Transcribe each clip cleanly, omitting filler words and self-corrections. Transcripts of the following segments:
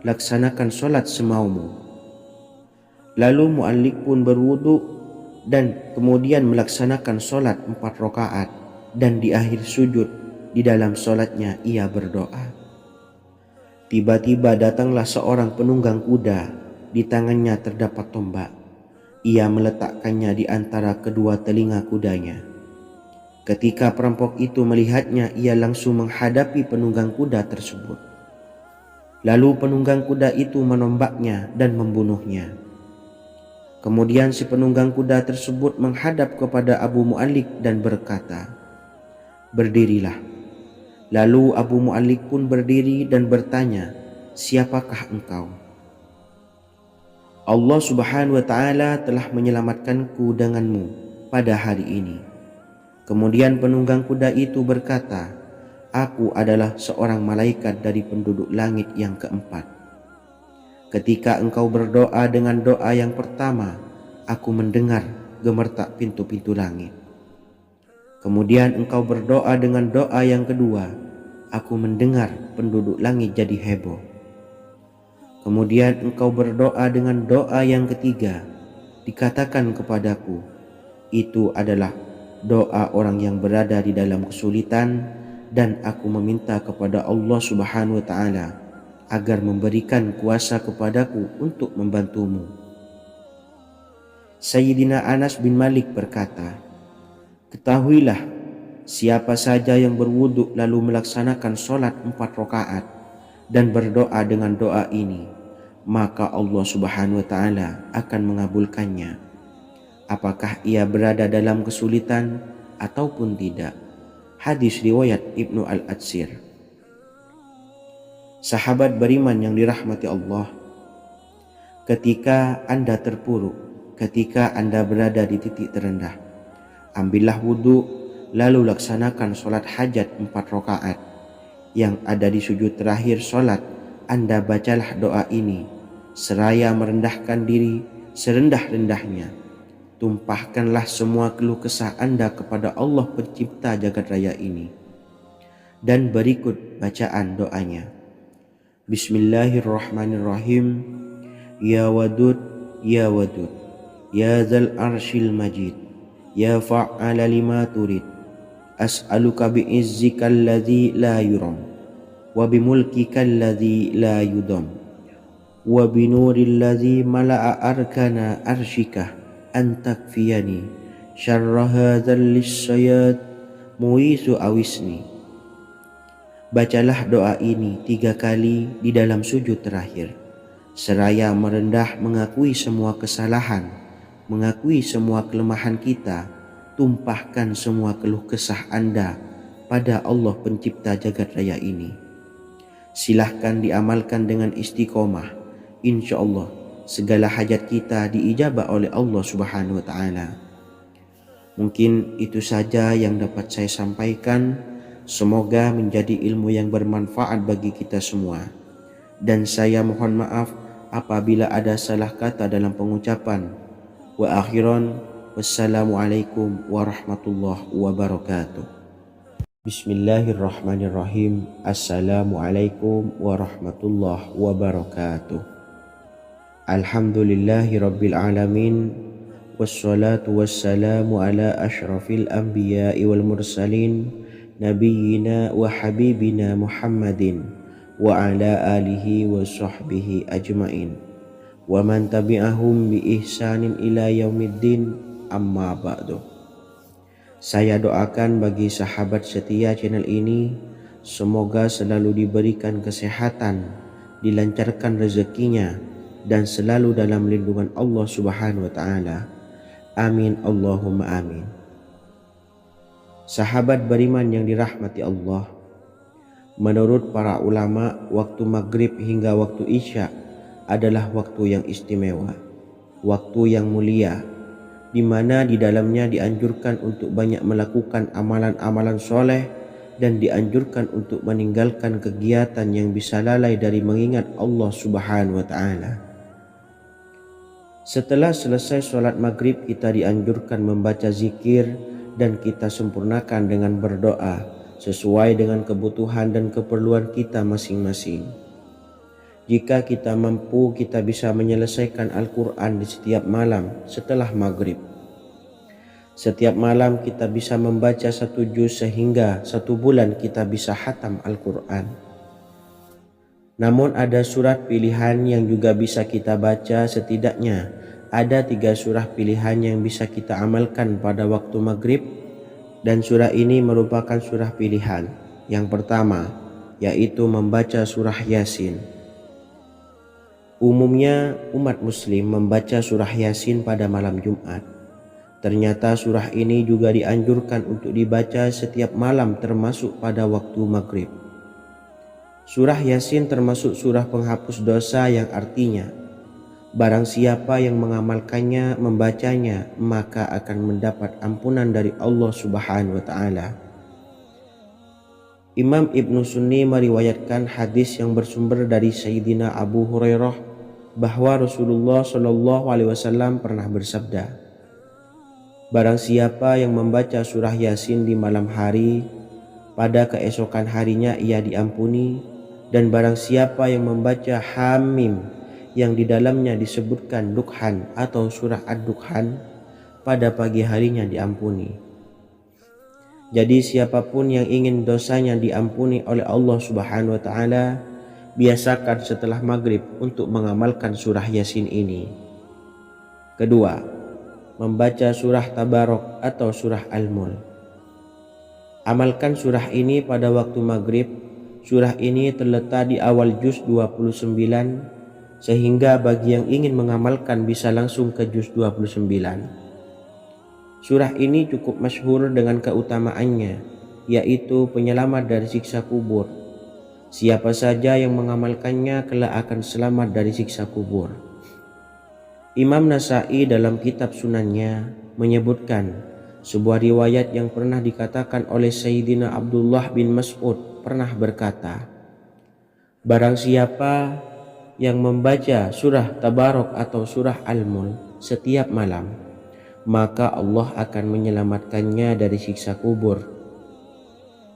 laksanakan solat semaumu. Lalu mu'allik pun berwudu dan kemudian melaksanakan solat 4 rakaat, dan di akhir sujud di dalam solatnya ia berdoa. Tiba-tiba datanglah seorang penunggang kuda, di tangannya terdapat tombak. Ia meletakkannya di antara kedua telinga kudanya. Ketika perampok itu melihatnya, ia langsung menghadapi penunggang kuda tersebut. Lalu penunggang kuda itu menombaknya dan membunuhnya. Kemudian si penunggang kuda tersebut menghadap kepada Abu Mu'allik dan berkata, "Berdirilah." Lalu Abu Mu'allik pun berdiri dan bertanya, "Siapakah engkau?" "Allah Subhanahu wa ta'ala telah menyelamatkanku denganmu pada hari ini." Kemudian penunggang kuda itu berkata, "Aku adalah seorang malaikat dari penduduk langit yang keempat. Ketika engkau berdoa dengan doa yang pertama, aku mendengar gemertak pintu-pintu langit. Kemudian engkau berdoa dengan doa yang kedua, aku mendengar penduduk langit jadi heboh. Kemudian engkau berdoa dengan doa yang ketiga, dikatakan kepadaku, itu adalah doa orang yang berada di dalam kesulitan, dan aku meminta kepada Allah Subhanahu wa ta'ala agar memberikan kuasa kepadaku untuk membantumu." Sayyidina Anas bin Malik berkata, "Ketahuilah, siapa saja yang berwudu lalu melaksanakan solat 4 rakaat dan berdoa dengan doa ini, maka Allah Subhanahu wa ta'ala akan mengabulkannya, apakah ia berada dalam kesulitan ataupun tidak." Hadis riwayat Ibnu Al-Atsir. Sahabat beriman yang dirahmati Allah, ketika Anda terpuruk, ketika Anda berada di titik terendah, ambillah wudu, lalu laksanakan solat hajat 4 rakaat. Yang ada di sujud terakhir solat, Anda bacalah doa ini, seraya merendahkan diri serendah-rendahnya. Tumpahkanlah semua keluh kesah Anda kepada Allah pencipta jagat raya ini. Dan berikut bacaan doanya. Bismillahirrahmanirrahim. Ya Wadud, Ya Wadud, Ya Zal Arshil Majid, Ya Fa'ala lima turid, as'aluka bi'izzika alladhi la yuram, wa bimulkika alladhi la yudam, wa binuril ladzi mala'a arkana arshika, antakfiyani syarra hadzal lisyayat muisu awisni. Bacalah doa ini 3 kali di dalam sujud terakhir, seraya merendah mengakui semua kesalahan, mengakui semua kelemahan kita. Tumpahkan semua keluh kesah Anda pada Allah pencipta jagat raya ini. Silahkan diamalkan dengan istiqomah. Insya Allah segala hajat kita diijabah oleh Allah Subhanahu wa ta'ala. Mungkin itu saja yang dapat saya sampaikan. Semoga menjadi ilmu yang bermanfaat bagi kita semua. Dan saya mohon maaf apabila ada salah kata dalam pengucapan. Wa akhiran, wassalamualaikum warahmatullahi wabarakatuh. Bismillahirrahmanirrahim. Assalamualaikum warahmatullahi wabarakatuh. Alhamdulillahi rabbil alamin, wassalatu wassalamu ala ashrafil anbiya'i wal mursalin, nabiyyina wa habibina Muhammadin wa ala alihi wa sahbihi ajmain, wa man tabi'ahum bi ihsanin ila yaumiddin, amma ba'du. Saya doakan bagi sahabat setia channel ini, semoga selalu diberikan kesehatan, dilancarkan rezekinya, dan selalu dalam lindungan Allah Subhanahu wa ta'ala. Amin Allahumma amin. Sahabat beriman yang dirahmati Allah, menurut para ulama, waktu maghrib hingga waktu isya adalah waktu yang istimewa, waktu yang mulia, di mana di dalamnya dianjurkan untuk banyak melakukan amalan-amalan soleh, dan dianjurkan untuk meninggalkan kegiatan yang bisa lalai dari mengingat Allah Subhanahu wa ta'ala. Setelah selesai sholat maghrib, kita dianjurkan membaca zikir, dan kita sempurnakan dengan berdoa sesuai dengan kebutuhan dan keperluan kita masing-masing. Jika kita mampu, kita bisa menyelesaikan Al-Quran di setiap malam setelah maghrib. Setiap malam kita bisa membaca 1 juz sehingga 1 bulan kita bisa khatam Al-Quran. Namun ada surat pilihan yang juga bisa kita baca. Setidaknya ada 3 surah pilihan yang bisa kita amalkan pada waktu maghrib, dan surah ini merupakan surah pilihan. Yang pertama yaitu membaca surah Yasin. Umumnya umat muslim membaca surah Yasin pada malam Jumat. Ternyata surah ini juga dianjurkan untuk dibaca setiap malam termasuk pada waktu maghrib. Surah Yasin termasuk surah penghapus dosa yang artinya barang siapa yang mengamalkannya, membacanya, maka akan mendapat ampunan dari Allah Subhanahu wa Ta'ala. Imam Ibnu Sunni meriwayatkan hadis yang bersumber dari Sayyidina Abu Hurairah bahwa Rasulullah Shallallahu Alaihi Wasallam pernah bersabda, barang siapa yang membaca surah Yasin di malam hari, pada keesokan harinya ia diampuni, dan barang siapa yang membaca Hamim yang di dalamnya disebutkan Dukhan atau surah Ad-Dukhan, pada pagi harinya diampuni. Jadi siapapun yang ingin dosanya diampuni oleh Allah Subhanahu wa Ta'ala, biasakan setelah maghrib untuk mengamalkan surah Yasin ini. Kedua, membaca surah Tabarok atau surah Al-Mulk. Amalkan surah ini pada waktu maghrib. Surah ini terletak di awal juz 29, sehingga bagi yang ingin mengamalkan bisa langsung ke juz 29. Surah ini cukup masyhur dengan keutamaannya, yaitu penyelamat dari siksa kubur. Siapa saja yang mengamalkannya kelak akan selamat dari siksa kubur. Imam Nasai dalam kitab Sunannya menyebutkan sebuah riwayat yang pernah dikatakan oleh Sayyidina Abdullah bin Mas'ud pernah berkata, barang siapa yang membaca surah Tabarok atau surah Al-Mulk setiap malam, maka Allah akan menyelamatkannya dari siksa kubur.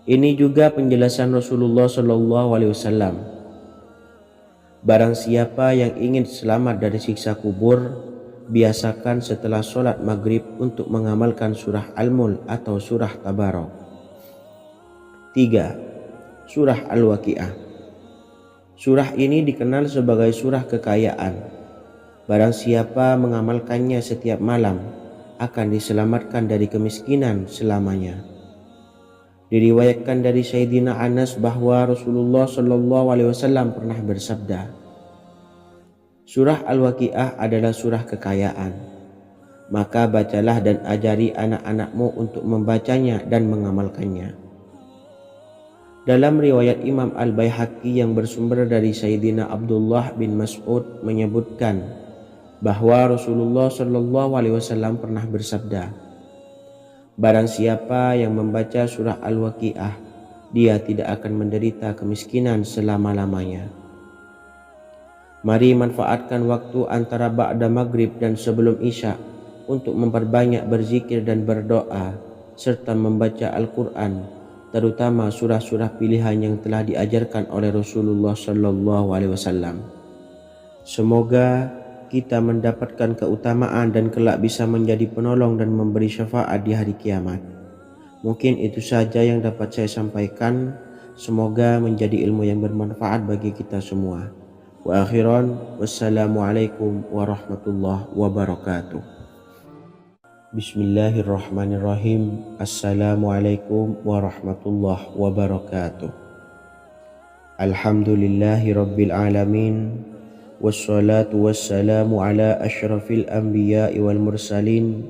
Ini juga penjelasan Rasulullah Shallallahu Alaihi Wasallam. Barang siapa yang ingin selamat dari siksa kubur, biasakan setelah sholat maghrib untuk mengamalkan surah Al-Mulk atau surah Tabarok. 3. Surah Al-Waqi'ah. Surah ini dikenal sebagai surah kekayaan. Barang siapa mengamalkannya setiap malam, akan diselamatkan dari kemiskinan selamanya. Diriwayatkan dari Sayyidina Anas bahwa Rasulullah Shallallahu Alaihi Wasallam pernah bersabda, surah Al-Waqi'ah adalah surah kekayaan. Maka bacalah dan ajari anak-anakmu untuk membacanya dan mengamalkannya. Dalam riwayat Imam Al-Baihaqi yang bersumber dari Sayyidina Abdullah bin Mas'ud menyebutkan bahwa Rasulullah Shallallahu Alaihi Wasallam pernah bersabda, barang siapa yang membaca surah Al-Waqi'ah, dia tidak akan menderita kemiskinan selama-lamanya. Mari manfaatkan waktu antara ba'da maghrib dan sebelum isya untuk memperbanyak berzikir dan berdoa serta membaca Al-Quran, terutama surah-surah pilihan yang telah diajarkan oleh Rasulullah Shallallahu Alaihi Wasallam. Semoga kita mendapatkan keutamaan dan kelak bisa menjadi penolong dan memberi syafaat di hari kiamat. Mungkin itu saja yang dapat saya sampaikan. Semoga menjadi ilmu yang bermanfaat bagi kita semua. Wa akhiran, wassalamualaikum warahmatullahi wabarakatuh. Bismillahirrahmanirrahim. Assalamualaikum warahmatullahi wabarakatuh. Alhamdulillahi rabbil alamin. Wassalatu wassalamu ala ashrafil anbiya'i wal mursalin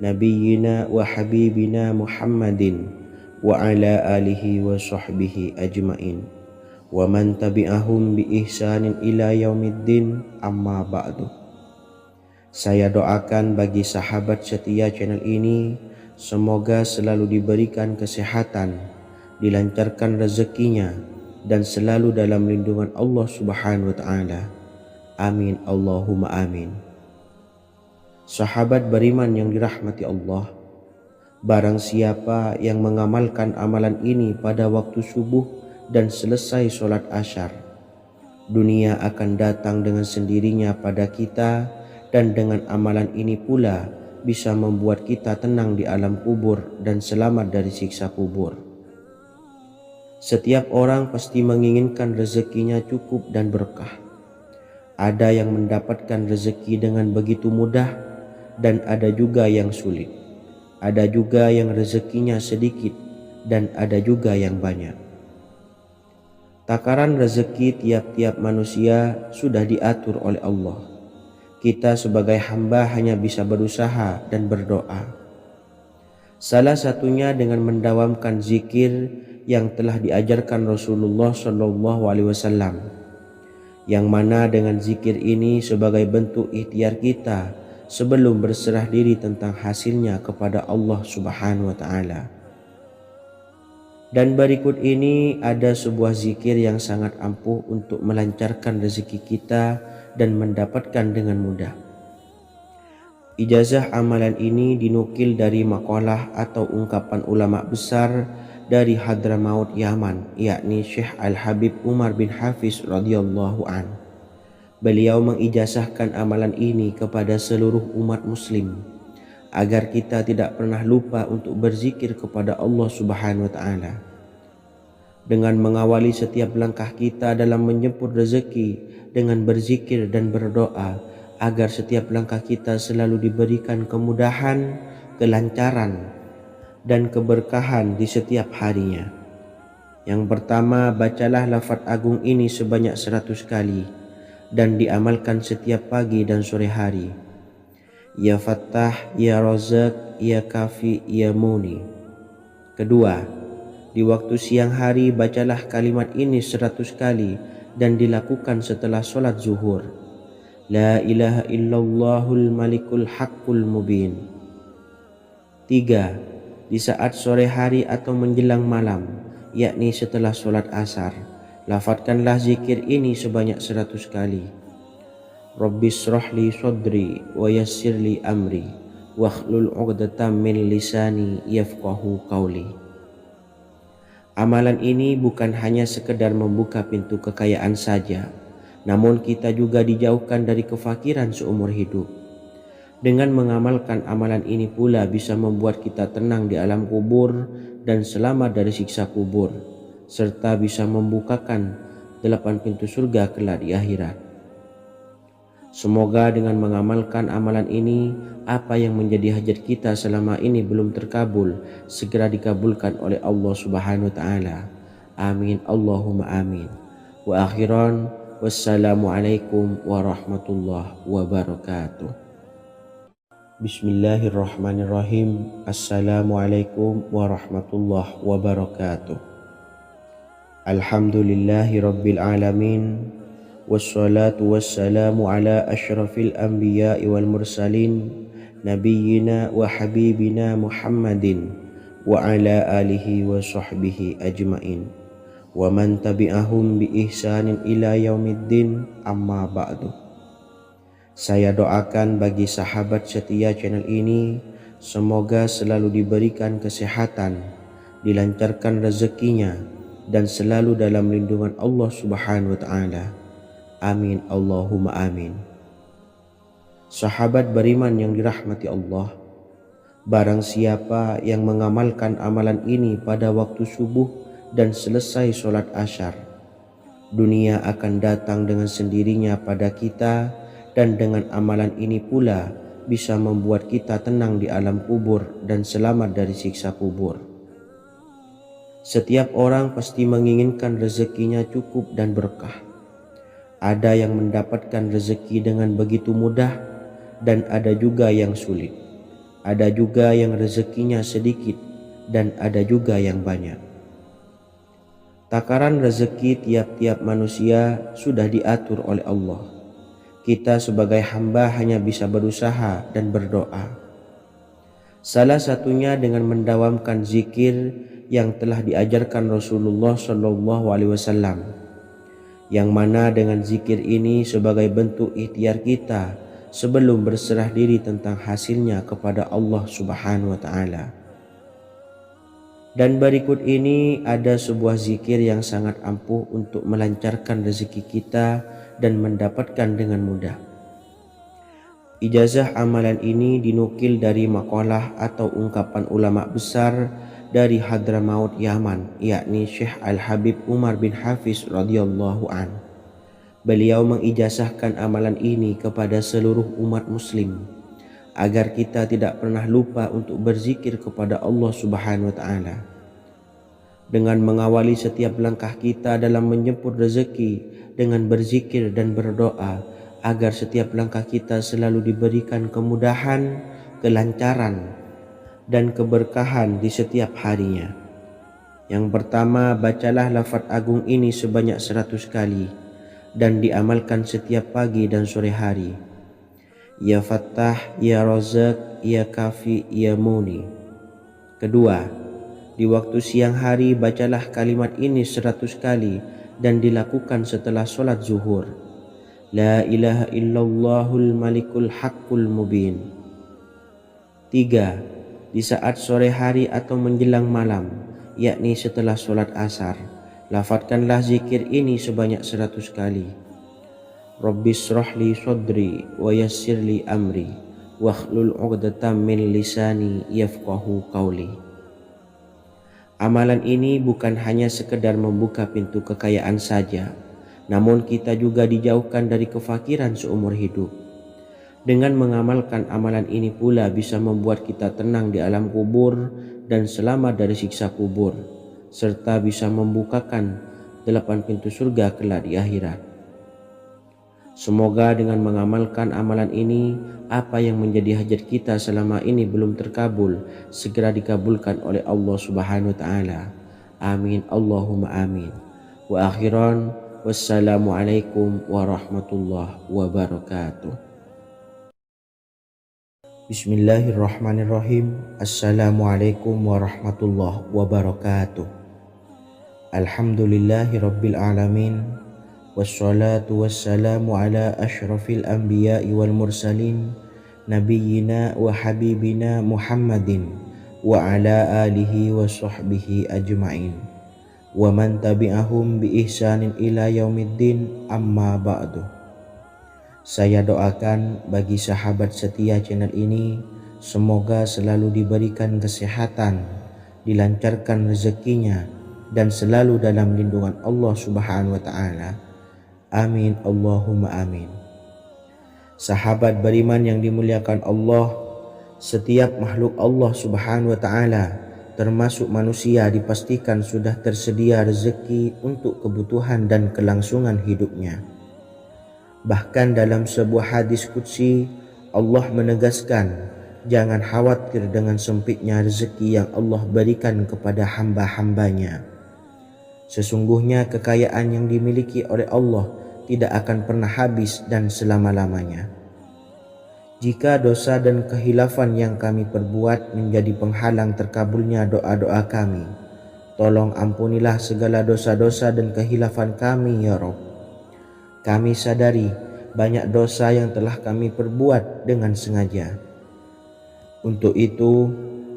nabiyyina wa habibina Muhammadin wa ala alihi wa sahbihi ajmain wa man tabi'ahum bi ihsanin ila yaumiddin, amma ba'du. Saya doakan bagi sahabat setia channel ini, semoga selalu diberikan kesehatan, dilancarkan rezekinya, dan selalu dalam lindungan Allah Subhanahu wa Ta'ala. Amin Allahumma amin. Sahabat beriman yang dirahmati Allah, barang siapa yang mengamalkan amalan ini pada waktu subuh dan selesai sholat asyar, Dunia akan datang dengan sendirinya pada kita, dan dengan amalan ini pula bisa membuat kita tenang di alam kubur dan selamat dari siksa kubur. Setiap orang pasti menginginkan rezekinya cukup dan berkah. Ada yang mendapatkan rezeki dengan begitu mudah, dan ada juga yang sulit. Ada juga yang rezekinya sedikit, dan ada juga yang banyak. Takaran rezeki tiap-tiap manusia sudah diatur oleh Allah. Kita sebagai hamba hanya bisa berusaha dan berdoa. Salah satunya dengan mendawamkan zikir yang telah diajarkan Rasulullah SAW, yang mana dengan zikir ini sebagai bentuk ikhtiar kita sebelum berserah diri tentang hasilnya kepada Allah Subhanahu wa Ta'ala. Dan berikut ini ada sebuah zikir yang sangat ampuh untuk melancarkan rezeki kita dan mendapatkan dengan mudah. Ijazah amalan ini dinukil dari makalah atau ungkapan ulama besar dari Hadramaut Yaman, yakni Syekh Al-Habib Umar bin Hafiz radhiyallahu an. Beliau mengijazahkan amalan ini kepada seluruh umat muslim agar kita tidak pernah lupa untuk berzikir kepada Allah Subhanahu wa Ta'ala. Dengan mengawali setiap langkah kita dalam menjemput rezeki dengan berzikir dan berdoa agar setiap langkah kita selalu diberikan kemudahan, kelancaran, dan keberkahan di setiap harinya. Yang pertama, bacalah lafaz agung ini sebanyak 100 kali dan diamalkan setiap pagi dan sore hari. Ya Fattah, Ya Razak, Ya Kafi, Ya Muni. Kedua, di waktu siang hari bacalah kalimat ini 100 kali dan dilakukan setelah sholat zuhur. La ilaha illallahul malikul haqqul mubin. Tiga, di saat sore hari atau menjelang malam, yakni setelah sholat asar, lafadzkanlah zikir ini sebanyak 100 kali. Rabbishrahli sodri wa yassirli amri wakhlul 'uqdatam min lisani yafqahu qawli. Amalan ini bukan hanya sekedar membuka pintu kekayaan saja, namun kita juga dijauhkan dari kefakiran seumur hidup. Dengan mengamalkan amalan ini pula bisa membuat kita tenang di alam kubur dan selamat dari siksa kubur, serta bisa membukakan 8 pintu surga kelak di akhirat. Semoga dengan mengamalkan amalan ini, apa yang menjadi hajat kita selama ini belum terkabul, segera dikabulkan oleh Allah Subhanahu wa Ta'ala. Amin Allahumma amin. Wa akhiran, wassalamualaikum warahmatullahi wabarakatuh. Bismillahirrahmanirrahim. Assalamualaikum warahmatullahi wabarakatuh. Alhamdulillahi rabbil alamin. Wassalatu wassalamu ala ashrafil anbiya'i wal mursalin, nabiyyina wa habibina Muhammadin wa ala alihi wa sahbihi ajmain, wa man tabi'ahum bi ihsanin ila yaumiddin, amma ba'du. Saya doakan bagi sahabat setia channel ini, semoga selalu diberikan kesehatan, dilancarkan rezekinya, dan selalu dalam lindungan Allah Subhanahu wa Ta'ala. Amin Allahumma amin. Sahabat beriman yang dirahmati Allah, barang siapa yang mengamalkan amalan ini pada waktu subuh dan selesai sholat asyar, dunia akan datang dengan sendirinya pada kita, dan dengan amalan ini pula bisa membuat kita tenang di alam kubur dan selamat dari siksa kubur. Setiap orang pasti menginginkan rezekinya cukup dan berkah. Ada yang mendapatkan rezeki dengan begitu mudah, dan ada juga yang sulit. Ada juga yang rezekinya sedikit, dan ada juga yang banyak. Takaran rezeki tiap-tiap manusia sudah diatur oleh Allah. Kita sebagai hamba hanya bisa berusaha dan berdoa. Salah satunya dengan mendawamkan zikir yang telah diajarkan Rasulullah SAW, yang mana dengan zikir ini sebagai bentuk ikhtiar kita sebelum berserah diri tentang hasilnya kepada Allah Subhanahu wa Ta'ala. Dan berikut ini ada sebuah zikir yang sangat ampuh untuk melancarkan rezeki kita dan mendapatkan dengan mudah. Ijazah amalan ini dinukil dari makalah atau ungkapan ulama besar dari Hadramaut Yaman, yakni Syekh Al-Habib Umar bin Hafiz radhiyallahu an. Beliau mengijazahkan amalan ini kepada seluruh umat muslim agar kita tidak pernah lupa untuk berzikir kepada Allah Subhanahu wa taala. Dengan mengawali setiap langkah kita dalam menjemput rezeki dengan berzikir dan berdoa agar setiap langkah kita selalu diberikan kemudahan, kelancaran, dan keberkahan di setiap harinya. Yang pertama, bacalah lafaz agung ini sebanyak 100 kali dan diamalkan setiap pagi dan sore hari. Ya Fattah, Ya Razak, Ya Kafi, Ya Muni. Kedua, di waktu siang hari bacalah kalimat ini 100 kali dan dilakukan setelah sholat zuhur. La ilaha illallahul malikul haqqul mubin. 3. Di saat sore hari atau menjelang malam, yakni setelah sholat asar, lafadzkanlah zikir ini sebanyak 100 kali. Rabbis shrahli sodri wa yassirli amri wakhlul 'uqdatam min lisani yafqahu qawli. Amalan ini bukan hanya sekedar membuka pintu kekayaan saja, namun kita juga dijauhkan dari kefakiran seumur hidup. Dengan mengamalkan amalan ini pula bisa membuat kita tenang di alam kubur dan selamat dari siksa kubur, serta bisa membukakan 8 pintu surga kelak di akhirat. Semoga dengan mengamalkan amalan ini, apa yang menjadi hajat kita selama ini belum terkabul, segera dikabulkan oleh Allah Subhanahu wa taala. Amin Allahumma amin. Wa akhiran, wassalamualaikum warahmatullahi wabarakatuh. Bismillahirrahmanirrahim. Assalamualaikum warahmatullahi wabarakatuh. Alhamdulillahi rabbil alamin. Wassalatu wassalamu ala ashrafil anbiya'i wal mursalin nabiyyina wa habibina Muhammadin wa ala alihi wa sahbihi ajma'in wa man tabi'ahum bi ihsanin ila yaumiddin, amma ba'du. Saya doakan bagi sahabat setia channel ini, semoga selalu diberikan kesehatan, dilancarkan rezekinya, dan selalu dalam lindungan Allah Subhanahu wa ta'ala. Amin Allahumma amin. Sahabat beriman yang dimuliakan Allah, setiap makhluk Allah Subhanahu wa taala termasuk manusia dipastikan sudah tersedia rezeki untuk kebutuhan dan kelangsungan hidupnya. Bahkan dalam sebuah hadis qudsi, Allah menegaskan, jangan khawatir dengan sempitnya rezeki yang Allah berikan kepada hamba-hambanya. Sesungguhnya kekayaan yang dimiliki oleh Allah tidak akan pernah habis dan selama-lamanya. Jika dosa dan kehilafan yang kami perbuat menjadi penghalang terkabulnya doa-doa kami, tolong ampunilah segala dosa-dosa dan kehilafan kami ya Rabb. Kami sadari banyak dosa yang telah kami perbuat dengan sengaja. Untuk itu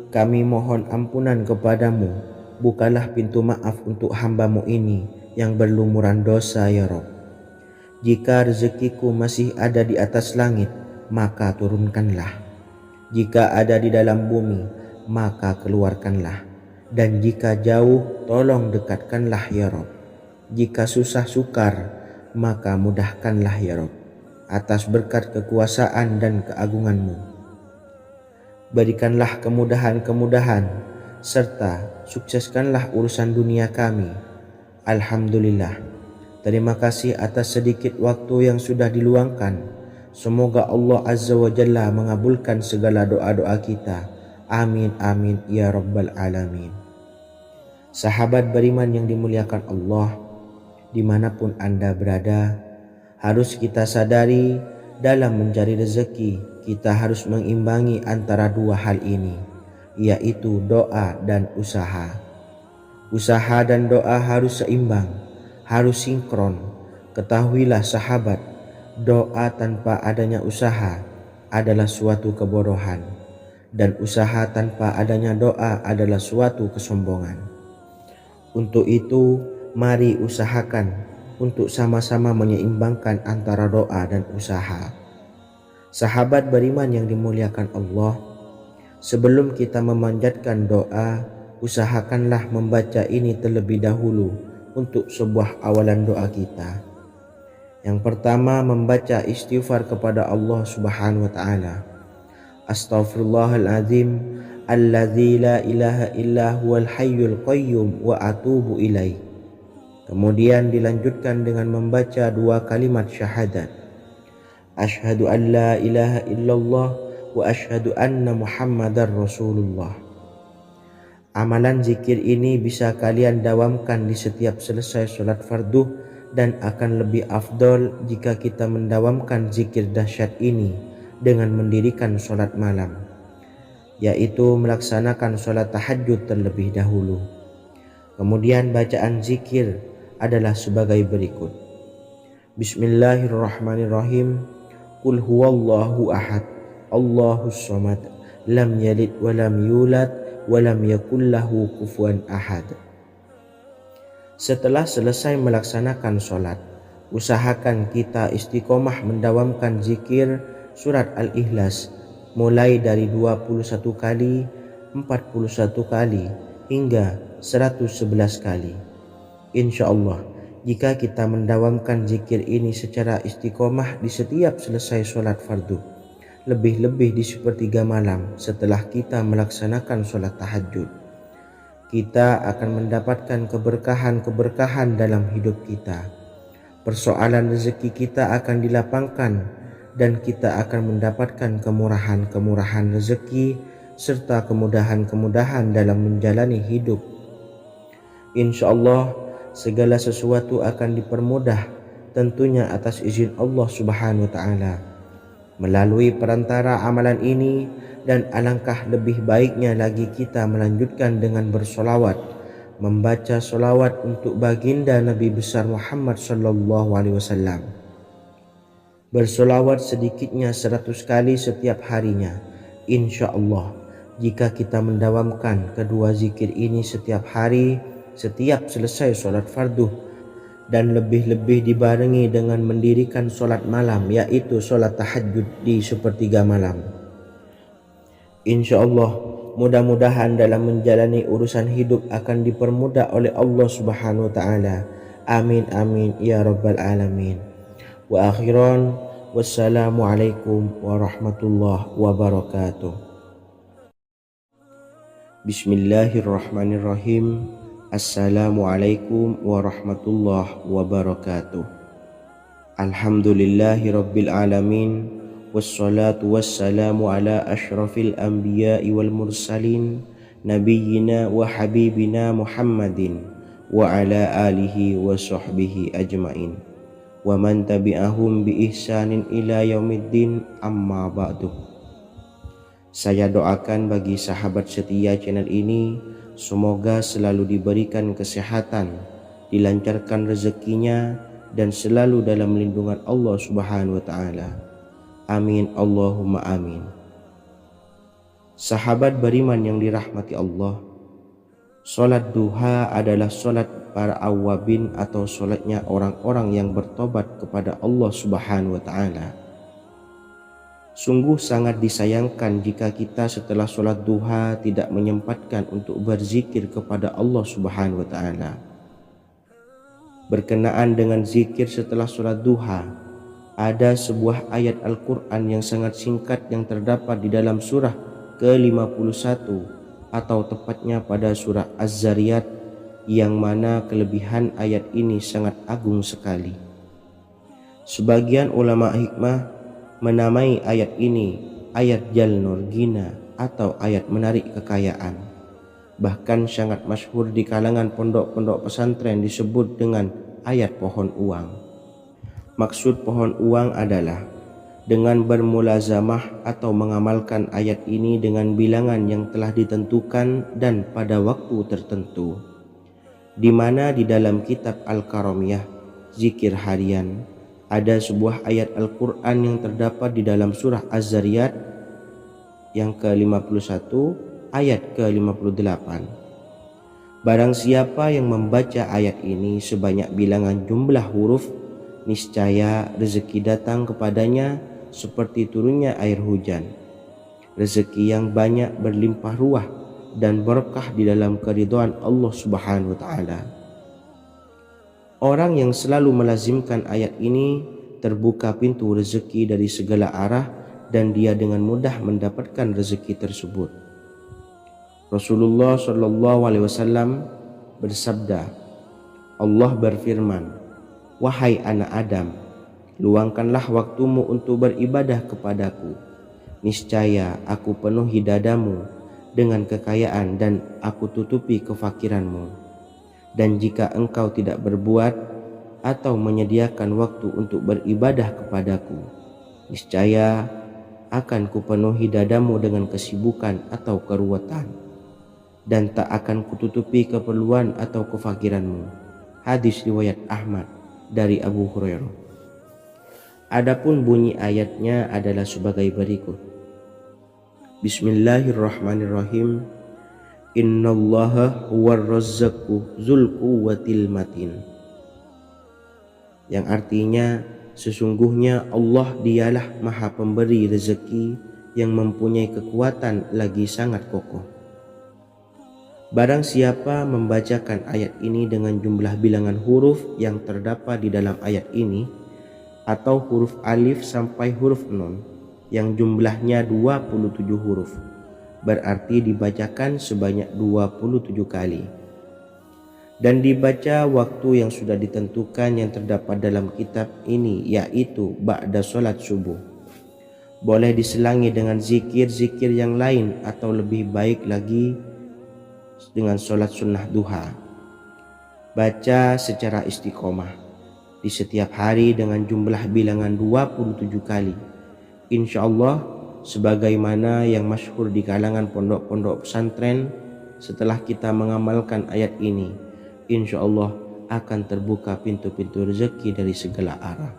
kami mohon ampunan kepadamu. Bukalah pintu maaf untuk hamba-Mu ini yang berlumuran dosa ya Rabb. Jika rezekiku masih ada di atas langit, maka turunkanlah. Jika ada di dalam bumi, maka keluarkanlah. Dan jika jauh, tolong dekatkanlah ya Rabb. Jika susah sukar, maka mudahkanlah ya Rabb, atas berkat kekuasaan dan keagungan-Mu. Berikanlah kemudahan-kemudahan serta sukseskanlah urusan dunia kami. Alhamdulillah. Terima kasih atas sedikit waktu yang sudah diluangkan. Semoga Allah Azza wa Jalla mengabulkan segala doa-doa kita. Amin amin ya rabbal alamin. Sahabat beriman yang dimuliakan Allah, dimanapun Anda berada, harus kita sadari dalam mencari rezeki kita harus mengimbangi antara dua hal ini, yaitu doa dan usaha. Usaha dan doa harus seimbang, harus sinkron. Ketahuilah sahabat, doa tanpa adanya usaha adalah suatu kebodohan. dan usaha tanpa adanya doa adalah suatu kesombongan. Untuk itu, mari usahakan untuk sama-sama menyeimbangkan antara doa dan usaha. Sahabat beriman yang dimuliakan Allah, sebelum kita memanjatkan doa, usahakanlah membaca ini terlebih dahulu untuk sebuah awalan doa kita. Yang pertama, membaca istighfar kepada Allah Subhanahu wa taala. Astaghfirullahaladzim alladzi la ilaha illa huwal hayyul qayyum wa atubu ilaih. Kemudian dilanjutkan dengan membaca 2 kalimat syahadat. Asyhadu an la ilaha illallah wa asyhadu anna Muhammadar Rasulullah. Amalan zikir ini bisa kalian dawamkan di setiap selesai sholat fardu dan akan lebih afdol jika kita mendawamkan zikir dahsyat ini dengan mendirikan sholat malam, yaitu melaksanakan sholat tahajud terlebih dahulu. Kemudian bacaan zikir adalah sebagai berikut. Bismillahirrahmanirrahim. Qul huwallahu ahad, Allahus samad, lam yalid wa lam yulad wa lam yakul lahu kufuwan ahad. Setelah selesai melaksanakan sholat, usahakan kita istiqomah mendawamkan zikir surat Al-Ikhlas mulai dari 21 kali, 41 kali, hingga 111 kali. Insya Allah, jika kita mendawamkan zikir ini secara istiqomah di setiap selesai sholat fardu, lebih-lebih di sepertiga malam setelah kita melaksanakan sholat tahajud, kita akan mendapatkan keberkahan-keberkahan dalam hidup kita. Persoalan rezeki kita akan dilapangkan dan kita akan mendapatkan kemurahan-kemurahan rezeki serta kemudahan-kemudahan dalam menjalani hidup. Insya Allah, segala sesuatu akan dipermudah, tentunya atas izin Allah Subhanahu wa taala melalui perantara amalan ini, dan alangkah lebih baiknya lagi kita melanjutkan dengan bersolawat, membaca solawat untuk baginda Nabi besar Muhammad sallallahu alaihi wasallam. Bersolawat sedikitnya 100 kali setiap harinya. Insya Allah, jika kita mendawamkan kedua zikir ini setiap hari, setiap selesai sholat fardu, dan lebih-lebih dibarengi dengan mendirikan sholat malam, yaitu sholat tahajud di sepertiga malam, insya Allah mudah-mudahan dalam menjalani urusan hidup akan dipermudah oleh Allah Subhanahu wa taala. Amin amin ya rabbal alamin. Wa akhiran, wassalamualaikum warahmatullahi wabarakatuh. Bismillahirrahmanirrahim. Assalamualaikum warahmatullahi wabarakatuh. Alhamdulillahi rabbil alamin, wassalatu wassalamu ala ashrafil anbiya'i wal mursalin, nabiyyina wa habibina Muhammadin wa ala alihi wa sahbihi ajmain, wa man tabi'ahum bi ihsanin ila yaumiddin, amma ba'du. Saya doakan bagi sahabat setia channel ini, semoga selalu diberikan kesehatan, dilancarkan rezekinya, dan selalu dalam lindungan Allah Subhanahu wa taala. Amin Allahumma amin. Sahabat beriman yang dirahmati Allah, sholat duha adalah sholat para awabin atau sholatnya orang-orang yang bertobat kepada Allah Subhanahu wa taala. Sungguh sangat disayangkan jika kita setelah sholat duha tidak menyempatkan untuk berzikir kepada Allah Subhanahu wa taala. Berkenaan dengan zikir setelah sholat duha, ada sebuah ayat Al-Quran yang sangat singkat yang terdapat di dalam surah ke-51 atau tepatnya pada surah Az-Zariyat, yang mana kelebihan ayat ini sangat agung sekali. Sebagian ulama hikmah menamai ayat ini ayat Jalnur Gina atau ayat menarik kekayaan. Bahkan sangat masyhur di kalangan pondok-pondok pesantren disebut dengan ayat pohon uang. Maksud pohon uang adalah dengan bermulazamah atau mengamalkan ayat ini dengan bilangan yang telah ditentukan dan pada waktu tertentu, di mana di dalam kitab Al-Karamiyah zikir harian ada sebuah ayat Al-Quran yang terdapat di dalam surah Az-Zariyat yang ke-51 ayat ke-58. Barang siapa yang membaca ayat ini sebanyak bilangan jumlah huruf, niscaya rezeki datang kepadanya seperti turunnya air hujan. Rezeki yang banyak berlimpah ruah dan berkah di dalam keridhaan Allah Subhanahu wa taala. Orang yang selalu melazimkan ayat ini terbuka pintu rezeki dari segala arah dan dia dengan mudah mendapatkan rezeki tersebut. Rasulullah Shallallahu Alaihi Wasallam bersabda, Allah berfirman, wahai anak Adam, luangkanlah waktumu untuk beribadah kepadaku. Niscaya aku penuhi dadamu dengan kekayaan dan aku tutupi kefakiranmu. Dan jika engkau tidak berbuat atau menyediakan waktu untuk beribadah kepadaku, niscaya akan kupenuhi dadamu dengan kesibukan atau keruwetan, dan tak akan kututupi keperluan atau kefakiranmu. Hadis riwayat Ahmad dari Abu Hurairah. Adapun bunyi ayatnya adalah sebagai berikut. Bismillahirrahmanirrahim. Innallaha huwarrazzaqu dzul quwwatil matin. Yang artinya, sesungguhnya Allah dialah maha pemberi rezeki yang mempunyai kekuatan lagi sangat kokoh. Barang siapa membacakan ayat ini dengan jumlah bilangan huruf yang terdapat di dalam ayat ini, atau huruf alif sampai huruf nun yang jumlahnya 27 huruf, berarti dibacakan sebanyak 27 kali. Dan dibaca waktu yang sudah ditentukan yang terdapat dalam kitab ini, yaitu ba'da sholat subuh. Boleh diselangi dengan zikir-zikir yang lain atau lebih baik lagi dengan sholat sunnah duha. Baca secara istiqomah di setiap hari dengan jumlah bilangan 27 kali. Insya Allah, sebagaimana yang masyhur di kalangan pondok-pondok pesantren, setelah kita mengamalkan ayat ini, insya Allah akan terbuka pintu-pintu rezeki dari segala arah.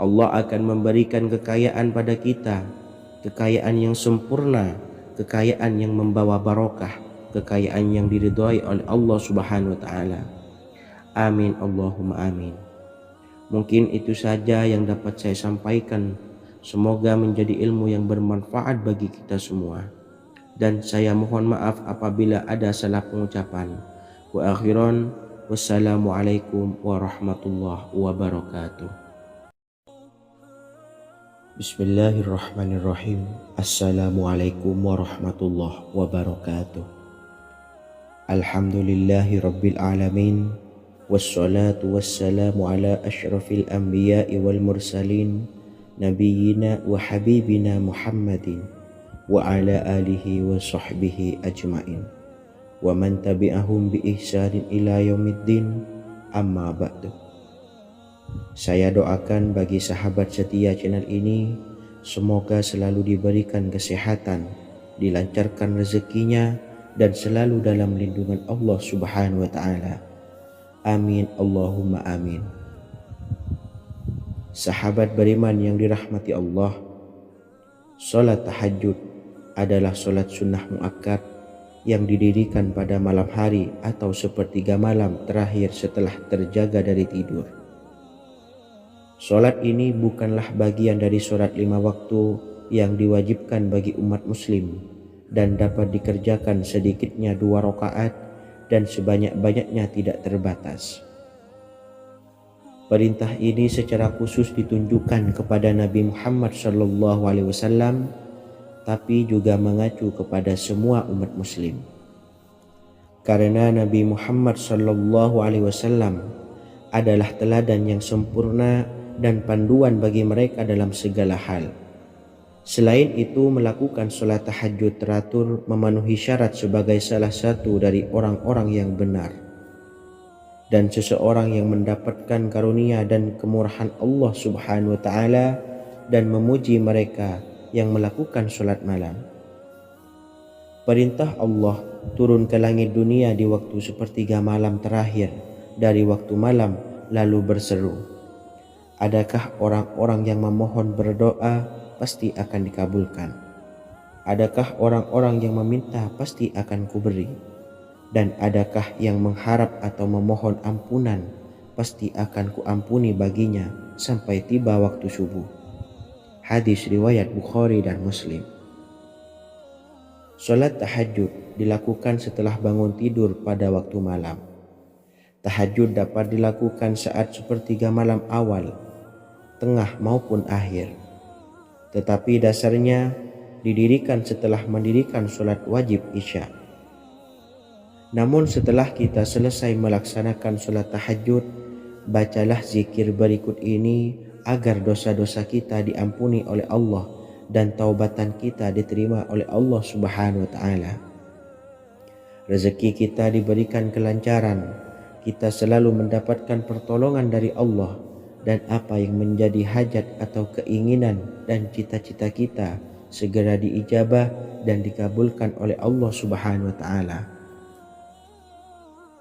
Allah akan memberikan kekayaan pada kita, kekayaan yang sempurna, kekayaan yang membawa barokah, kekayaan yang diridhai oleh Allah Subhanahu wa taala. Amin Allahumma amin. Mungkin itu saja yang dapat saya sampaikan. Semoga menjadi ilmu yang bermanfaat bagi kita semua. Dan saya mohon maaf apabila ada salah pengucapan. Wa akhiran, wassalamualaikum warahmatullahi wabarakatuh. Bismillahirrahmanirrahim. Assalamualaikum warahmatullahi wabarakatuh. Alhamdulillahi rabbil alamin. Wassalatu wassalamu ala asyrafil anbiya'i wal mursalin, Nabiyyina wa habibina Muhammadin wa ala alihi wa sahbihi ajmain wa man tabi'ahum bi ihsanin ila yaumiddin, amma ba'du. Saya doakan bagi sahabat setia channel ini, semoga selalu diberikan kesehatan, dilancarkan rezekinya, dan selalu dalam lindungan Allah Subhanahu wa taala. Amin Allahumma amin. Sahabat beriman yang dirahmati Allah, salat tahajud adalah salat sunnah muakkad yang didirikan pada malam hari atau sepertiga malam terakhir setelah terjaga dari tidur. Salat ini bukanlah bagian dari salat 5 waktu yang diwajibkan bagi umat muslim dan dapat dikerjakan sedikitnya 2 rakaat dan sebanyak-banyaknya tidak terbatas. Perintah ini secara khusus ditunjukkan kepada Nabi Muhammad SAW, tapi juga mengacu kepada semua umat muslim. Karena Nabi Muhammad SAW adalah teladan yang sempurna dan panduan bagi mereka dalam segala hal. Selain itu, melakukan sholat tahajud teratur memenuhi syarat sebagai salah satu dari orang-orang yang benar. Dan seseorang yang mendapatkan karunia dan kemurahan Allah Subhanahu wa taala dan memuji mereka yang melakukan sholat malam. Perintah Allah turun ke langit dunia di waktu sepertiga malam terakhir dari waktu malam, lalu berseru, adakah orang-orang yang memohon berdoa pasti akan dikabulkan? Adakah orang-orang yang meminta pasti akan kuberi, dan adakah yang mengharap atau memohon ampunan pasti akan kuampuni baginya sampai tiba waktu subuh. Hadis riwayat Bukhari dan Muslim. Salat tahajud dilakukan setelah bangun tidur pada waktu malam. Tahajud dapat dilakukan saat sepertiga malam awal, tengah maupun akhir. Tetapi dasarnya didirikan setelah mendirikan sholat wajib Isya. Namun setelah kita selesai melaksanakan sholat tahajud, bacalah zikir berikut ini agar dosa-dosa kita diampuni oleh Allah dan taubatan kita diterima oleh Allah Subhanahu wa Ta'ala. Rezeki kita diberikan kelancaran, kita selalu mendapatkan pertolongan dari Allah, dan apa yang menjadi hajat atau keinginan dan cita-cita kita segera diijabah dan dikabulkan oleh Allah Subhanahu wa Ta'ala.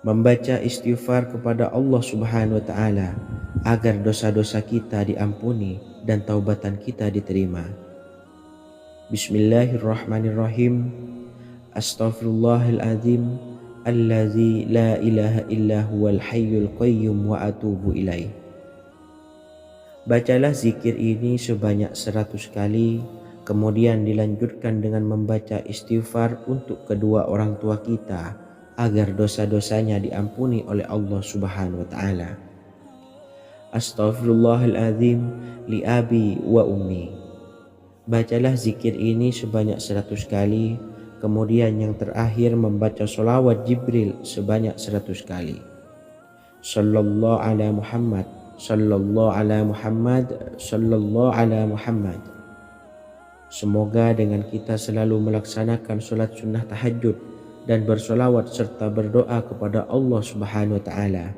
Membaca istighfar kepada Allah Subhanahu wa Ta'ala agar dosa-dosa kita diampuni dan taubatan kita diterima. Bismillahirrahmanirrahim. Astaghfirullahaladzim allazi la ilaha illa huwal hayyul qayyum wa atubu ilaih. Bacalah zikir ini sebanyak 100 kali, kemudian dilanjutkan dengan membaca istighfar untuk kedua orang tua kita agar dosa-dosanya diampuni oleh Allah Subhanahu wa Ta'ala. Astaghfirullahaladzim li abi wa ummi. Bacalah zikir ini sebanyak 100 kali, kemudian yang terakhir membaca sholawat Jibril sebanyak 100 kali. Sallallahu ala Muhammad, sallallahu ala Muhammad, sallallahu ala Muhammad. Semoga dengan kita selalu melaksanakan sholat sunnah tahajud dan bersolawat serta berdoa kepada Allah Subhanahu wa Ta'ala,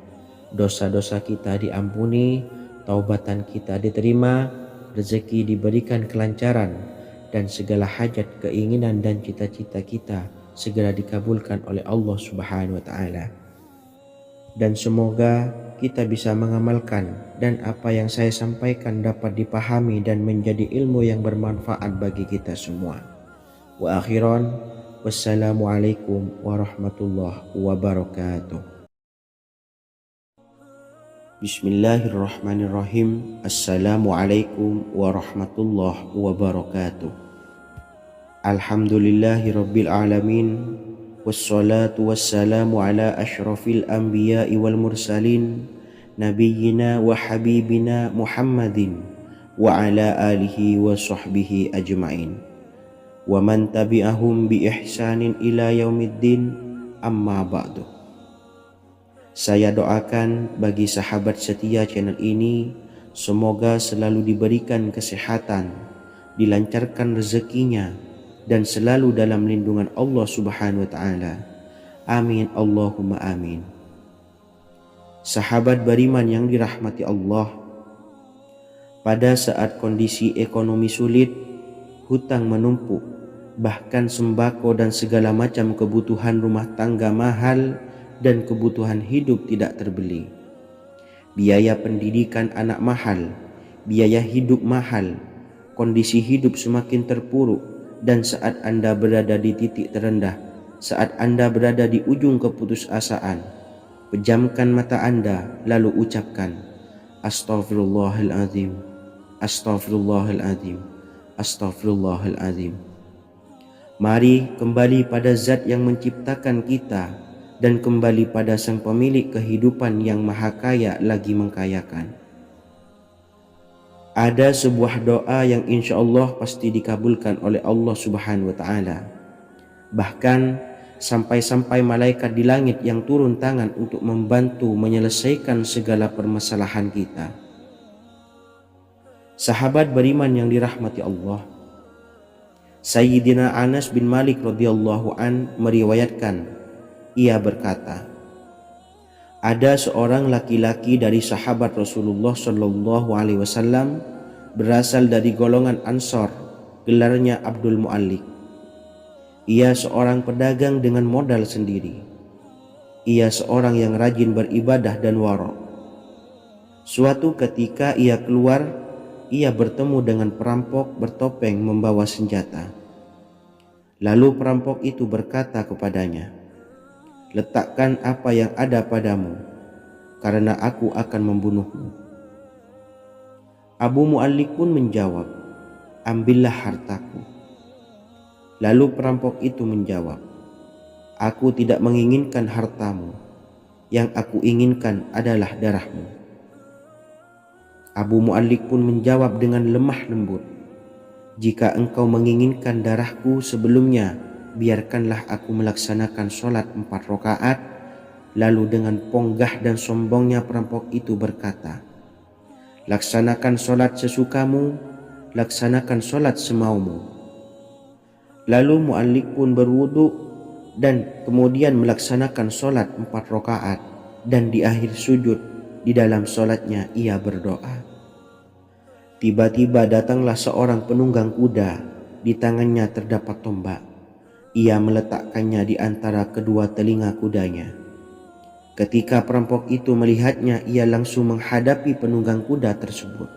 dosa-dosa kita diampuni, taubatan kita diterima, rezeki diberikan kelancaran, dan segala hajat, keinginan dan cita-cita kita segera dikabulkan oleh Allah Subhanahu wa Ta'ala. Dan semoga kita bisa mengamalkan dan apa yang saya sampaikan dapat dipahami dan menjadi ilmu yang bermanfaat bagi kita semua. Wa akhiran, wassalamualaikum warahmatullahi wabarakatuh. Bismillahirrahmanirrahim. Assalamualaikum warahmatullahi wabarakatuh. Alhamdulillahi rabbil alamin. Wassalatu wassalamu ala ashrafil anbiya'i wal mursalin, nabiyyina wa habibina Muhammadin wa ala alihi wa sahbihi ajma'in wa man tabi'ahum bi ihsanin ila yaumiddin, amma ba'du. Saya doakan bagi sahabat setia channel ini, semoga selalu diberikan kesehatan, dilancarkan rezekinya, dan selalu dalam lindungan Allah Subhanahu wa Ta'ala. Amin Allahumma amin. Sahabat beriman yang dirahmati Allah, pada saat kondisi ekonomi sulit, hutang menumpuk, bahkan sembako dan segala macam kebutuhan rumah tangga mahal dan kebutuhan hidup tidak terbeli. Biaya pendidikan anak mahal, biaya hidup mahal, kondisi hidup semakin terpuruk. Dan saat Anda berada di titik terendah, saat Anda berada di ujung keputusasaan, pejamkan mata Anda lalu ucapkan Astaghfirullahaladzim, Astaghfirullahaladzim, Astaghfirullahaladzim. Mari kembali pada Zat yang menciptakan kita dan kembali pada Sang Pemilik kehidupan yang maha kaya lagi mengkayakan. Ada sebuah doa yang insya Allah pasti dikabulkan oleh Allah Subhanahu wa Ta'ala. Bahkan sampai-sampai malaikat di langit yang turun tangan untuk membantu menyelesaikan segala permasalahan kita. Sahabat beriman yang dirahmati Allah, Sayyidina Anas bin Malik radhiyallahu an meriwayatkan, ia berkata, ada seorang laki-laki dari sahabat Rasulullah Shallallahu Alaihi Wasallam berasal dari golongan Ansor, gelarnya Abdul Mu'allik. Ia seorang pedagang dengan modal sendiri. Ia seorang yang rajin beribadah dan wara'. Suatu ketika ia keluar, ia bertemu dengan perampok bertopeng membawa senjata. Lalu perampok itu berkata kepadanya, "Letakkan apa yang ada padamu, karena aku akan membunuhmu." Abu Mu'allik pun menjawab, "Ambillah hartaku." Lalu perampok itu menjawab, "Aku tidak menginginkan hartamu, yang aku inginkan adalah darahmu." Abu Mu'allik pun menjawab dengan lemah lembut, "Jika engkau menginginkan darahku sebelumnya, biarkanlah aku melaksanakan sholat 4 rakaat." Lalu dengan ponggah dan sombongnya perampok itu berkata, "Laksanakan sholat sesukamu, laksanakan sholat semaumu." Lalu Mu'allik pun berwudu dan kemudian melaksanakan sholat 4 rakaat, dan di akhir sujud di dalam sholatnya ia berdoa. Tiba-tiba datanglah seorang penunggang kuda, di tangannya terdapat tombak. Ia meletakkannya di antara kedua telinga kudanya. Ketika perampok itu melihatnya, ia langsung menghadapi penunggang kuda tersebut.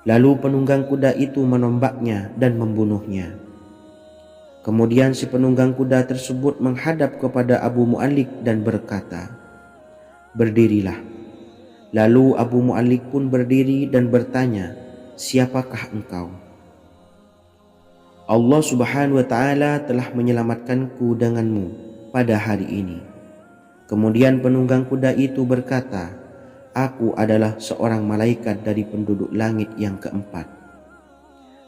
Lalu penunggang kuda itu menombaknya dan membunuhnya. Kemudian si penunggang kuda tersebut menghadap kepada Abu Mu'allik dan berkata, "Berdirilah." Lalu Abu Mu'allik pun berdiri dan bertanya, "Siapakah engkau?" "Allah Subhanahu wa ta'ala telah menyelamatkanku denganmu pada hari ini." Kemudian penunggang kuda itu berkata, "Aku adalah seorang malaikat dari penduduk langit yang keempat.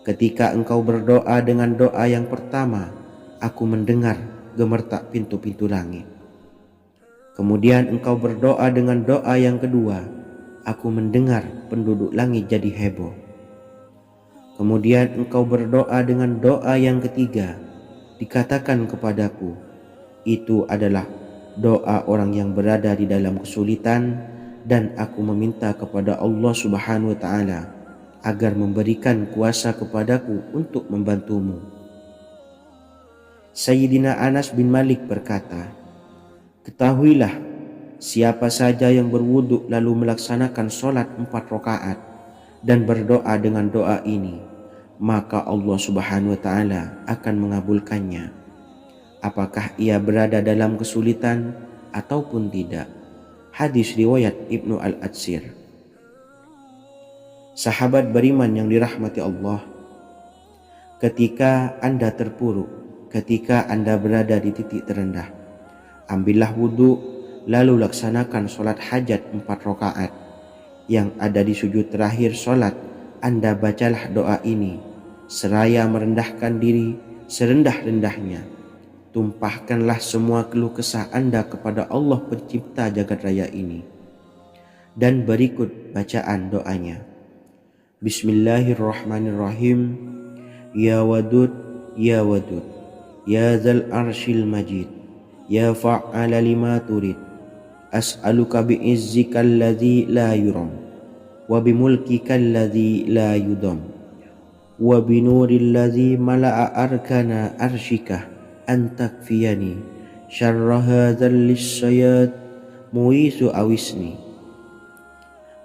Ketika engkau berdoa dengan doa yang pertama, aku mendengar gemertak pintu-pintu langit. Kemudian engkau berdoa dengan doa yang kedua, aku mendengar penduduk langit jadi heboh. Kemudian engkau berdoa dengan doa yang ketiga, dikatakan kepadaku, itu adalah doa orang yang berada di dalam kesulitan, dan aku meminta kepada Allah Subhanahu wa ta'ala agar memberikan kuasa kepadaku untuk membantumu." Sayyidina Anas bin Malik berkata, "Ketahuilah, siapa saja yang berwudu lalu melaksanakan sholat 4 rakaat dan berdoa dengan doa ini, maka Allah Subhanahu wa ta'ala akan mengabulkannya, apakah ia berada dalam kesulitan ataupun tidak." Hadis riwayat Ibnu Al-Atsir. Sahabat beriman yang dirahmati Allah, ketika Anda terpuruk, ketika Anda berada di titik terendah, ambillah wudhu, lalu laksanakan sholat hajat 4 rakaat. Yang ada di sujud terakhir sholat, Anda bacalah doa ini, seraya merendahkan diri serendah-rendahnya. Tumpahkanlah semua keluh kesah Anda kepada Allah pencipta jagat raya ini. Dan berikut bacaan doanya. Bismillahirrahmanirrahim. Ya Wadud, Ya Wadud, Ya Zal Arshil Majid, Ya Fa'ala lima turid, as'aluka bi'izzikal ladzi la yuram, wa bimulkikal ladzi la yudam, wa binuril ladzi mala'a arkana arshikah, antakfiyani syarra hadzal lisyayat muisu awisni.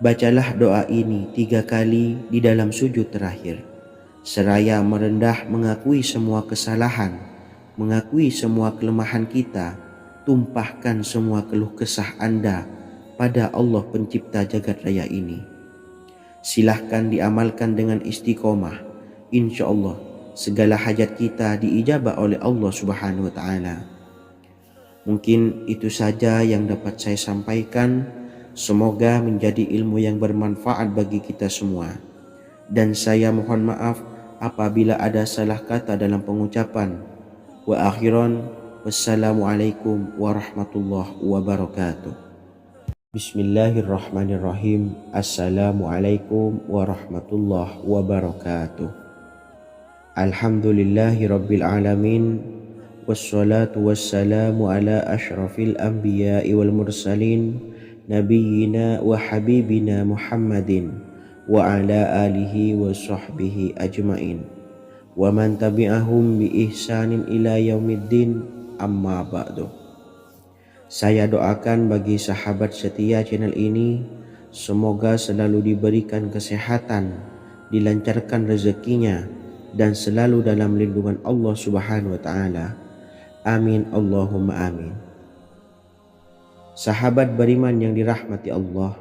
Bacalah doa ini 3 kali di dalam sujud terakhir, seraya merendah mengakui semua kesalahan, mengakui semua kelemahan kita. Tumpahkan semua keluh kesah Anda pada Allah pencipta jagat raya ini. Silahkan diamalkan dengan istiqomah. Insya Allah segala hajat kita diijabah oleh Allah Subhanahu wa ta'ala. Mungkin itu saja yang dapat saya sampaikan. Semoga menjadi ilmu yang bermanfaat bagi kita semua. Dan saya mohon maaf apabila ada salah kata dalam pengucapan. Wa akhiran, wassalamualaikum warahmatullahi wabarakatuh. Bismillahirrahmanirrahim. Assalamualaikum warahmatullahi wabarakatuh. Alhamdulillahi rabbil alamin, wassalatu wassalamu ala ashrafil anbiya'i wal mursalin, nabiyyina wa habibina Muhammadin wa ala alihi wa sahbihi ajmain, wa man tabi'ahum bi ihsanin ila yaumiddin, amma ba'du. Saya doakan bagi sahabat setia channel ini, semoga selalu diberikan kesehatan, dilancarkan rezekinya, dan selalu dalam lindungan Allah Subhanahu wa taala. Amin Allahumma amin. Sahabat beriman yang dirahmati Allah,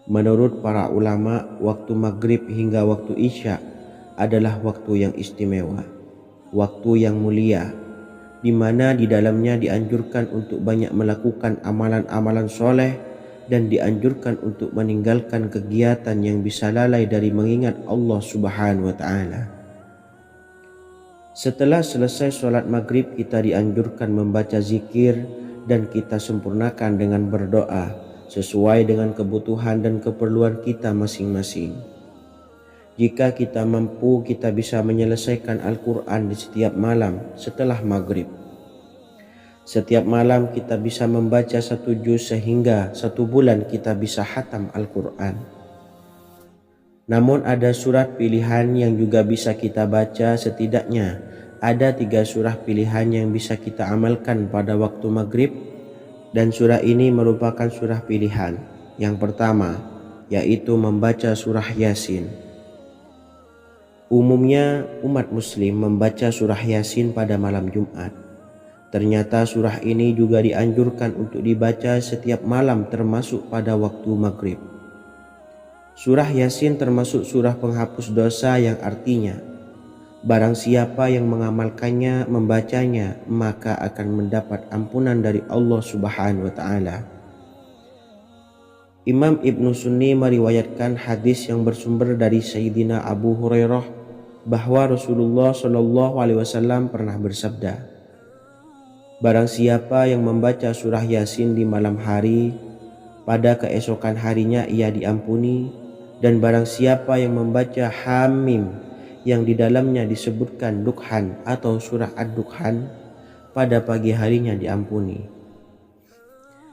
menurut para ulama, waktu maghrib hingga waktu isya adalah waktu yang istimewa, waktu yang mulia, di mana di dalamnya dianjurkan untuk banyak melakukan amalan-amalan soleh dan dianjurkan untuk meninggalkan kegiatan yang bisa lalai dari mengingat Allah Subhanahu wa taala. Setelah selesai sholat maghrib, kita dianjurkan membaca zikir dan kita sempurnakan dengan berdoa sesuai dengan kebutuhan dan keperluan kita masing-masing. Jika kita mampu, kita bisa menyelesaikan Al-Quran di setiap malam setelah maghrib. Setiap malam kita bisa membaca 1 juz sehingga 1 bulan kita bisa khatam Al-Quran. Namun ada surat pilihan yang juga bisa kita baca. Setidaknya ada 3 surah pilihan yang bisa kita amalkan pada waktu maghrib, dan surah ini merupakan surah pilihan. Yang pertama yaitu membaca surah Yasin. Umumnya umat muslim membaca surah Yasin pada malam Jumat. Ternyata surah ini juga dianjurkan untuk dibaca setiap malam termasuk pada waktu maghrib. Surah Yasin termasuk surah penghapus dosa yang artinya barang siapa yang mengamalkannya, membacanya, maka akan mendapat ampunan dari Allah Subhanahu wa taala. Imam Ibnu Sunni meriwayatkan hadis yang bersumber dari Sayyidina Abu Hurairah bahwa Rasulullah Shallallahu alaihi wasallam pernah bersabda, barang siapa yang membaca surah Yasin di malam hari, pada keesokan harinya ia diampuni, dan barang siapa yang membaca Hamim yang di dalamnya disebutkan Dukhan atau surah Ad-Dukhan, pada pagi harinya diampuni.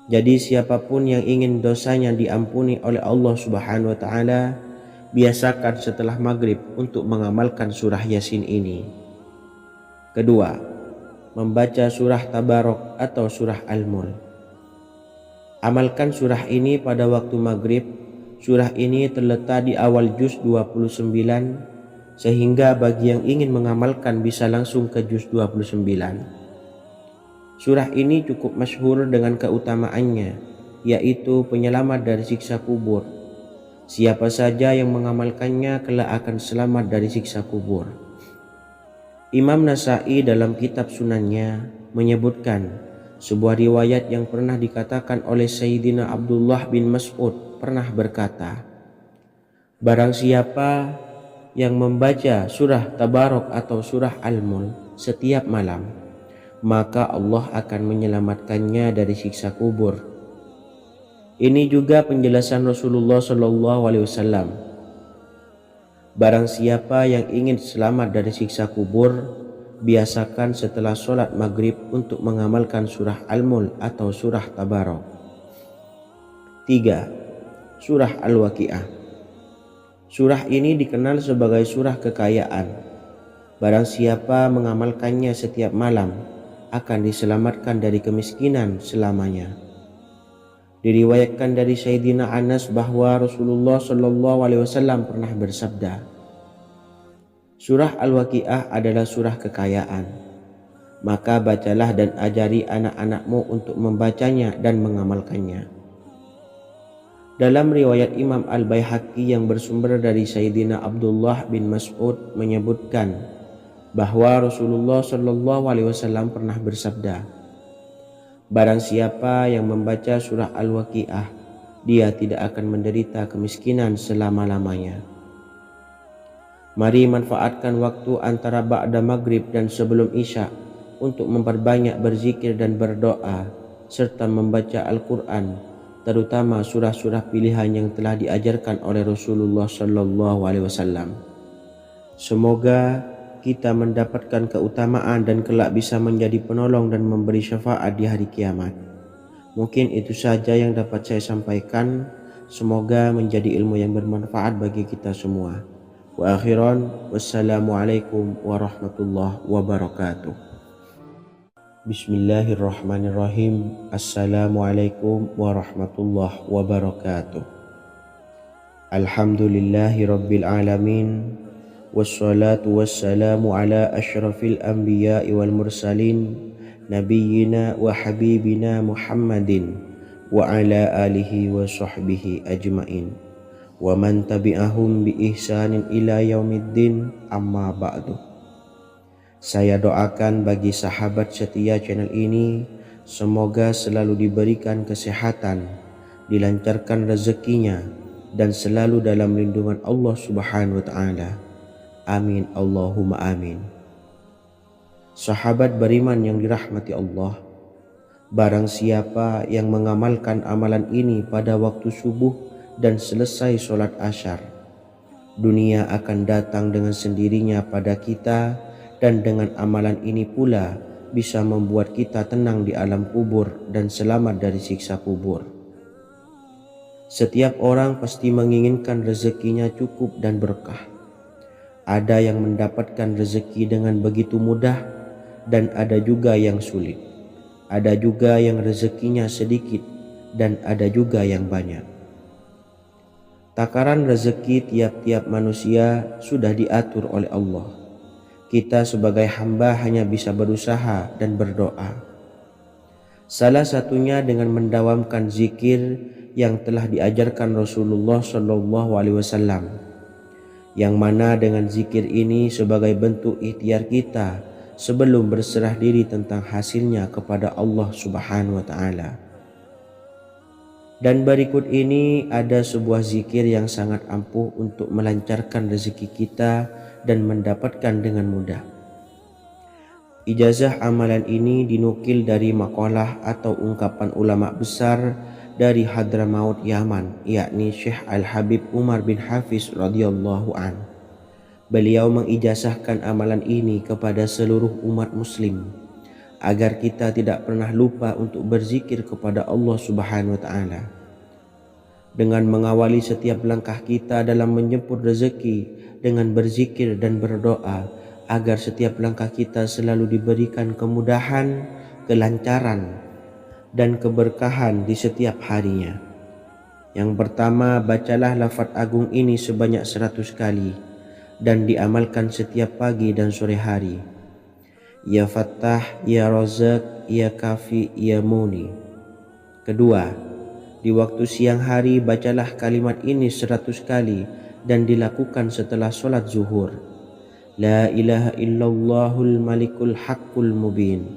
Jadi siapapun yang ingin dosanya diampuni oleh Allah Subhanahu wa taala, biasakan setelah maghrib untuk mengamalkan surah Yasin ini. Kedua, membaca surah Tabarok atau surah Al-Mulk. Amalkan surah ini pada waktu maghrib. Surah ini terletak di awal juz 29, sehingga bagi yang ingin mengamalkan bisa langsung ke juz 29. Surah ini cukup masyhur dengan keutamaannya, yaitu penyelamat dari siksa kubur. Siapa saja yang mengamalkannya kelak akan selamat dari siksa kubur. Imam Nasa'i dalam kitab Sunannya menyebutkan sebuah riwayat yang pernah dikatakan oleh Sayyidina Abdullah bin Mas'ud pernah berkata, barang siapa yang membaca surah Tabarok atau surah Al-Mulk setiap malam, maka Allah akan menyelamatkannya dari siksa kubur. Ini juga penjelasan Rasulullah Shallallahu alaihi wasallam. Barang siapa yang ingin selamat dari siksa kubur, biasakan setelah sholat maghrib untuk mengamalkan surah Al-Mulk atau surah Tabarok. 3. Surah Al-Waqiah. Surah ini dikenal sebagai surah kekayaan. Barang siapa mengamalkannya setiap malam, akan diselamatkan dari kemiskinan selamanya. Diriwayatkan dari Sayyidina Anas bahwa Rasulullah Shallallahu alaihi wasallam pernah bersabda, surah Al-Waqiah adalah surah kekayaan. Maka bacalah dan ajari anak-anakmu untuk membacanya dan mengamalkannya. Dalam riwayat Imam Al-Baihaqi yang bersumber dari Sayyidina Abdullah bin Mas'ud menyebutkan bahwa Rasulullah Shallallahu alaihi wasallam pernah bersabda, barang siapa yang membaca surah Al-Waqiah, dia tidak akan menderita kemiskinan selama-lamanya. Mari manfaatkan waktu antara ba'da maghrib dan sebelum isya untuk memperbanyak berzikir dan berdoa, serta membaca Al-Quran, terutama surah-surah pilihan yang telah diajarkan oleh Rasulullah Shallallahu alaihi wasallam. Semoga kita mendapatkan keutamaan dan kelak bisa menjadi penolong dan memberi syafaat di hari kiamat. Mungkin itu saja yang dapat saya sampaikan. Semoga menjadi ilmu yang bermanfaat bagi kita semua. Wa akhiran, wassalamualaikum warahmatullahi wabarakatuh. Bismillahirrahmanirrahim. Assalamualaikum warahmatullahi wabarakatuh. Alhamdulillahi rabbil alamin. wassalatu wassalamu ala asyrafil anbiya'i wal mursalin nabiyyina wa habibina Muhammadin wa ala alihi wa sahbihi ajmain wa man tabi'ahum bi ihsanin ila yaumiddin, amma ba'du. Saya doakan bagi sahabat setia channel ini, semoga selalu diberikan kesehatan, dilancarkan rezekinya, dan selalu dalam lindungan Allah Subhanahu wa Ta'ala. Amin Allahumma amin. Sahabat beriman yang dirahmati Allah, barang siapa yang mengamalkan amalan ini pada waktu subuh dan selesai sholat asyar, dunia akan datang dengan sendirinya pada kita, dan dengan amalan ini pula bisa membuat kita tenang di alam kubur dan selamat dari siksa kubur. Setiap orang pasti menginginkan rezekinya cukup dan berkah. Ada yang mendapatkan rezeki dengan begitu mudah, dan ada juga yang sulit. Ada juga yang rezekinya sedikit, dan ada juga yang banyak. Takaran rezeki tiap-tiap manusia sudah diatur oleh Allah. Kita sebagai hamba hanya bisa berusaha dan berdoa. Salah satunya dengan mendawamkan zikir yang telah diajarkan Rasulullah SAW, yang mana dengan zikir ini sebagai bentuk ikhtiar kita sebelum berserah diri tentang hasilnya kepada Allah Subhanahu wa Ta'ala. Dan berikut ini ada sebuah zikir yang sangat ampuh untuk melancarkan rezeki kita dan mendapatkan dengan mudah. Ijazah amalan ini dinukil dari makalah atau ungkapan ulama besar dari Hadramaut Yaman, yakni Syekh Al-Habib Umar bin Hafiz radhiyallahu an. Beliau mengijazahkan amalan ini kepada seluruh umat muslim agar kita tidak pernah lupa untuk berzikir kepada Allah Subhanahu wa Ta'ala. Dengan mengawali setiap langkah kita dalam menjemput rezeki dengan berzikir dan berdoa agar setiap langkah kita selalu diberikan kemudahan, kelancaran, dan keberkahan di setiap harinya. Yang pertama, bacalah lafaz agung ini sebanyak 100 kali dan diamalkan setiap pagi dan sore hari. Ya Fattah, Ya Razak, Ya Kafi, Ya Muni. Kedua, di waktu siang hari bacalah kalimat ini 100 kali dan dilakukan setelah sholat zuhur. La ilaha illallahul malikul haqqul mubin.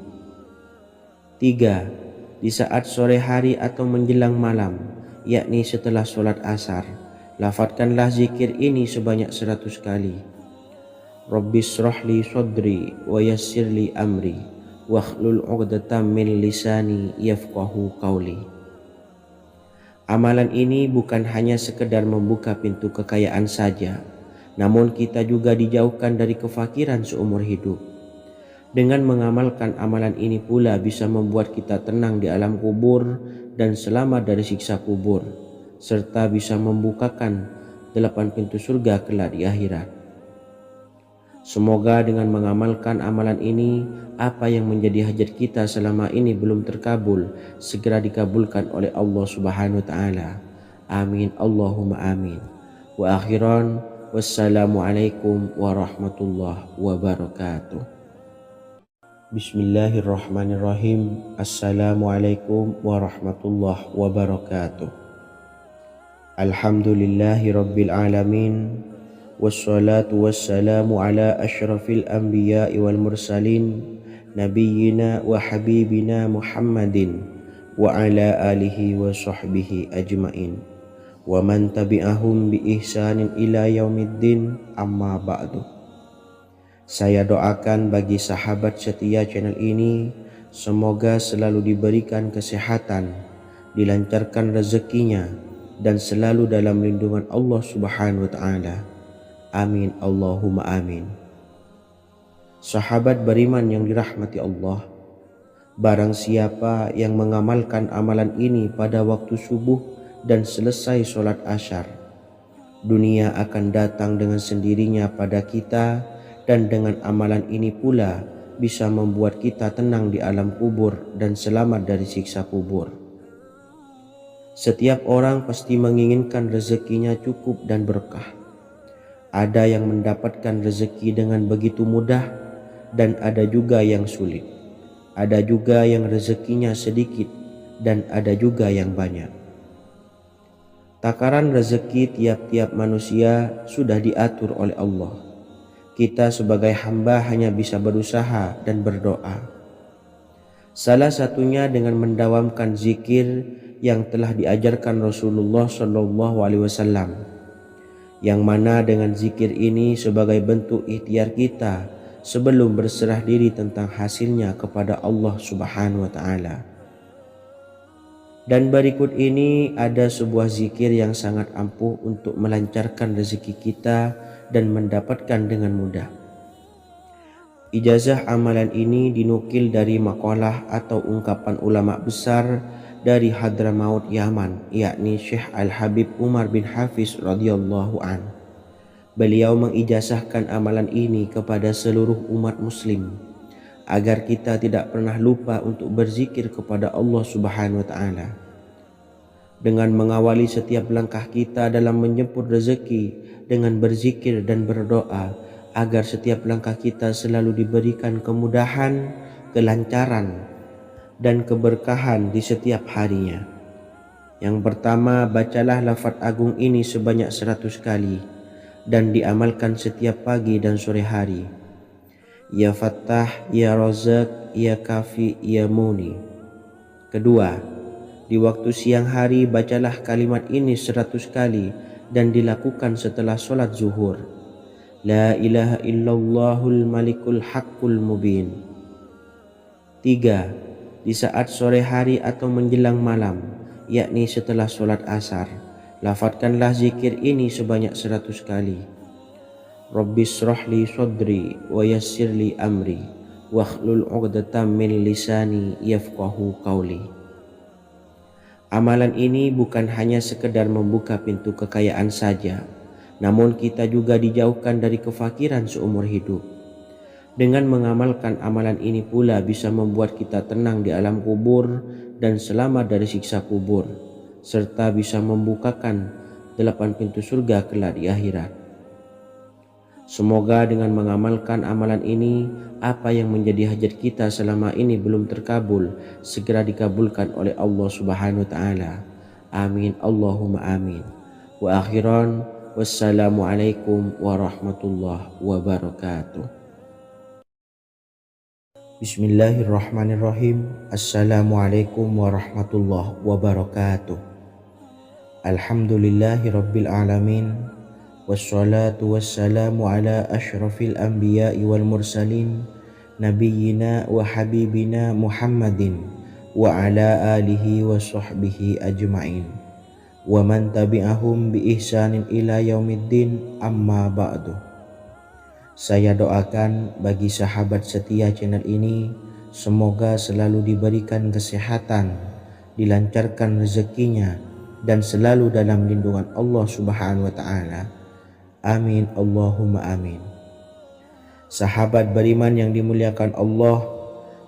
3. Di saat sore hari atau menjelang malam, yakni setelah sholat asar, lafadzkanlah zikir ini sebanyak 100 kali. Rabbis shrahli sadri wa yassirli amri wakhlul 'uqdatam min lisani yafqahu qawli. Amalan ini bukan hanya sekedar membuka pintu kekayaan saja, namun kita juga dijauhkan dari kefakiran seumur hidup. Dengan mengamalkan amalan ini pula bisa membuat kita tenang di alam kubur dan selamat dari siksa kubur, serta bisa membukakan 8 pintu surga kelak di akhirat. Semoga dengan mengamalkan amalan ini, apa yang menjadi hajat kita selama ini belum terkabul, segera dikabulkan oleh Allah Subhanahu wa Ta'ala. Amin Allahumma amin. Wa akhiran, wassalamualaikum warahmatullahi wabarakatuh. Bismillahirrahmanirrahim. Assalamualaikum warahmatullahi wabarakatuh. Alhamdulillahi rabbil alamin. Wassalatu wassalamu ala asyrafil anbiya'i wal mursalin nabiyyina wa habibina Muhammadin wa ala alihi wa sahbihi ajmain wa man tabi'ahum bi ihsanin ila yaumiddin, amma ba'du. Saya doakan bagi sahabat setia channel ini, semoga selalu diberikan kesehatan, dilancarkan rezekinya, dan selalu dalam lindungan Allah Subhanahu wa Ta'ala. Amin Allahumma amin. Sahabat beriman yang dirahmati Allah, barang siapa yang mengamalkan amalan ini pada waktu subuh dan selesai sholat asyar, dunia akan datang dengan sendirinya pada kita, dan dengan amalan ini pula bisa membuat kita tenang di alam kubur dan selamat dari siksa kubur. Setiap orang pasti menginginkan rezekinya cukup dan berkah. Ada yang mendapatkan rezeki dengan begitu mudah dan ada juga yang sulit. Ada juga yang rezekinya sedikit dan ada juga yang banyak. Takaran rezeki tiap-tiap manusia sudah diatur oleh Allah. Kita sebagai hamba hanya bisa berusaha dan berdoa. Salah satunya dengan mendawamkan zikir yang telah diajarkan Rasulullah SAW, yang mana dengan zikir ini sebagai bentuk ikhtiar kita sebelum berserah diri tentang hasilnya kepada Allah Subhanahu wa taala. Dan berikut ini ada sebuah zikir yang sangat ampuh untuk melancarkan rezeki kita dan mendapatkan dengan mudah. Ijazah amalan ini dinukil dari makalah atau ungkapan ulama besar dari Hadramaut Yaman, yakni Syekh Al-Habib Umar bin Hafiz radhiyallahu an. Beliau mengijazahkan amalan ini kepada seluruh umat muslim agar kita tidak pernah lupa untuk berzikir kepada Allah Subhanahu wa taala. Dengan mengawali setiap langkah kita dalam menjemput rezeki dengan berzikir dan berdoa agar setiap langkah kita selalu diberikan kemudahan, kelancaran, dan keberkahan di setiap harinya. Yang pertama, bacalah lafaz agung ini sebanyak 100 kali dan diamalkan setiap pagi dan sore hari. Ya Fattah, Ya Razak, Ya Kafi, Ya Muni. Kedua, di waktu siang hari bacalah kalimat ini 100 kali dan dilakukan setelah sholat zuhur. La ilaha illallahul malikul haqqul mubin. Tiga, di saat sore hari atau menjelang malam, yakni setelah sholat asar, lafadzkanlah zikir ini sebanyak 100 kali. Rabbishrahli sodri wa yassirli amri wakhlul 'uqdatam min lisani yafqahu qawli. Amalan ini bukan hanya sekedar membuka pintu kekayaan saja, namun kita juga dijauhkan dari kefakiran seumur hidup. Dengan mengamalkan amalan ini pula bisa membuat kita tenang di alam kubur dan selamat dari siksa kubur, serta bisa membukakan 8 pintu surga kelak di akhirat. Semoga dengan mengamalkan amalan ini, apa yang menjadi hajat kita selama ini belum terkabul, segera dikabulkan oleh Allah Subhanahu wa taala. Amin Allahumma amin. Wa akhiran, wassalamualaikum warahmatullahi wabarakatuh. Bismillahirrahmanirrahim. Assalamualaikum warahmatullahi wabarakatuh. Alhamdulillahi rabbil alamin. Wassalatu wassalamu ala ashrafil anbiya'i wal mursalin, nabiyyina wa habibina Muhammadin wa ala alihi wa sahbihi ajma'in wa man tabi'ahum bi ihsanin ila yaumiddin, amma ba'du. Saya doakan bagi sahabat setia channel ini, semoga selalu diberikan kesehatan, dilancarkan rezekinya, dan selalu dalam lindungan Allah Subhanahu wa taala. Amin Allahumma amin. Sahabat beriman yang dimuliakan Allah,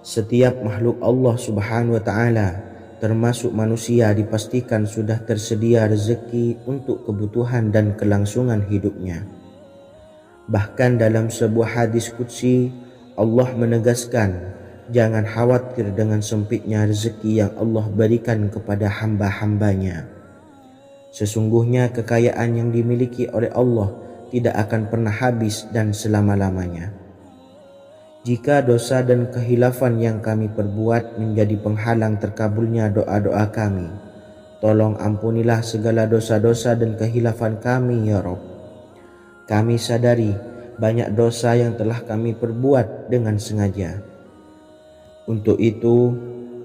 setiap makhluk Allah Subhanahu wa taala termasuk manusia dipastikan sudah tersedia rezeki untuk kebutuhan dan kelangsungan hidupnya. Bahkan dalam sebuah hadis qudsi, Allah menegaskan, jangan khawatir dengan sempitnya rezeki yang Allah berikan kepada hamba-hambanya. Sesungguhnya kekayaan yang dimiliki oleh Allah tidak akan pernah habis dan selama-lamanya. Jika dosa dan kehilafan yang kami perbuat menjadi penghalang terkabulnya doa-doa kami, tolong ampunilah segala dosa-dosa dan kehilafan kami ya Rabb. Kami sadari banyak dosa yang telah kami perbuat dengan sengaja. Untuk itu,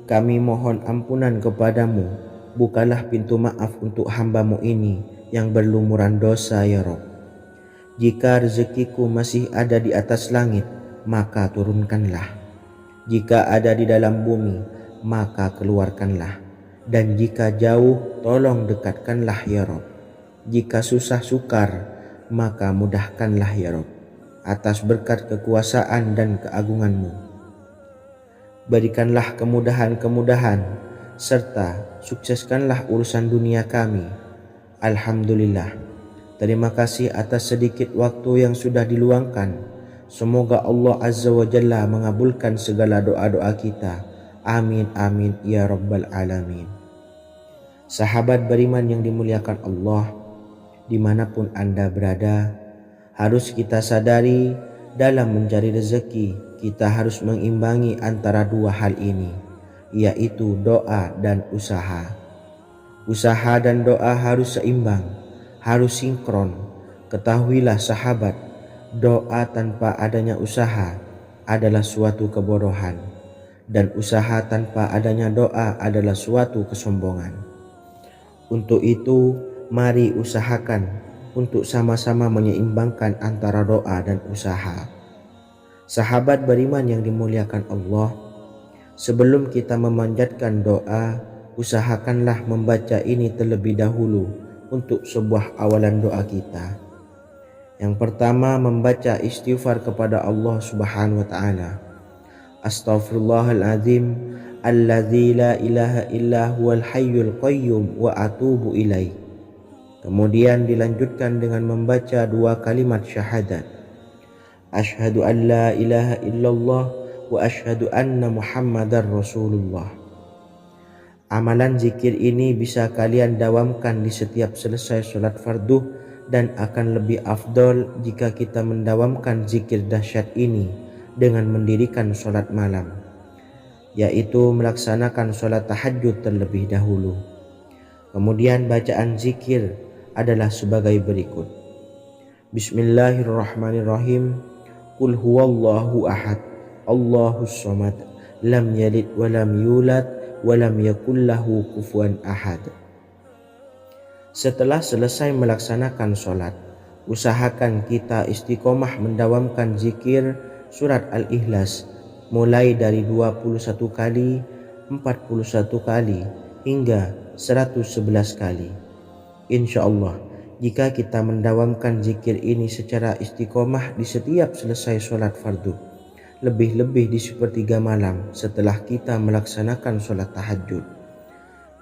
kami mohon ampunan kepadamu. Bukalah pintu maaf untuk hamba-Mu ini yang berlumuran dosa ya Rabb. Jika rezekiku masih ada di atas langit, maka turunkanlah. Jika ada di dalam bumi, maka keluarkanlah. Dan jika jauh, tolong dekatkanlah ya Rabb. Jika susah sukar, maka mudahkanlah ya Rabb, atas berkat kekuasaan dan keagungan-Mu. Berikanlah kemudahan-kemudahan, serta sukseskanlah urusan dunia kami. Alhamdulillah, Terima kasih atas sedikit waktu yang sudah diluangkan. Semoga Allah Azza wa Jalla mengabulkan segala doa-doa kita. Amin amin ya rabbal alamin. Sahabat beriman yang dimuliakan Allah, dimanapun Anda berada, harus kita sadari dalam mencari rezeki kita harus mengimbangi antara dua hal ini, yaitu doa dan usaha. Usaha dan doa harus seimbang, harus sinkron. Ketahuilah sahabat, doa tanpa adanya usaha adalah suatu kebodohan, dan usaha tanpa adanya doa adalah suatu kesombongan. Untuk itu, mari usahakan untuk sama-sama menyeimbangkan antara doa dan usaha. Sahabat beriman yang dimuliakan Allah, sebelum kita memanjatkan doa, usahakanlah membaca ini terlebih dahulu untuk sebuah awalan doa kita. Yang pertama, membaca istighfar kepada Allah Subhanahu wa taala. Astaghfirullahaladzim alladzi la ilaha illa huwal hayyul qayyum wa atubu ilaih. Kemudian dilanjutkan dengan membaca dua kalimat syahadat. Asyhadu an la ilaha illallah wa asyhadu anna Muhammadar Rasulullah. Amalan zikir ini bisa kalian dawamkan di setiap selesai sholat fardu, dan akan lebih afdol jika kita mendawamkan zikir dahsyat ini dengan mendirikan sholat malam, yaitu melaksanakan sholat tahajud terlebih dahulu. Kemudian bacaan zikir adalah sebagai berikut. Bismillahirrahmanirrahim. Qul huwallahu ahad, Allahus samad, lam yalid wa lam yulad wa lam yakul lahu kufuwan ahad. Setelah selesai melaksanakan sholat, usahakan kita istiqomah mendawamkan zikir surat Al-Ikhlas mulai dari 21 kali, 41 kali, hingga 111 kali. Insya Allah, jika kita mendawamkan zikir ini secara istiqomah di setiap selesai sholat fardu, lebih-lebih di sepertiga malam setelah kita melaksanakan sholat tahajud,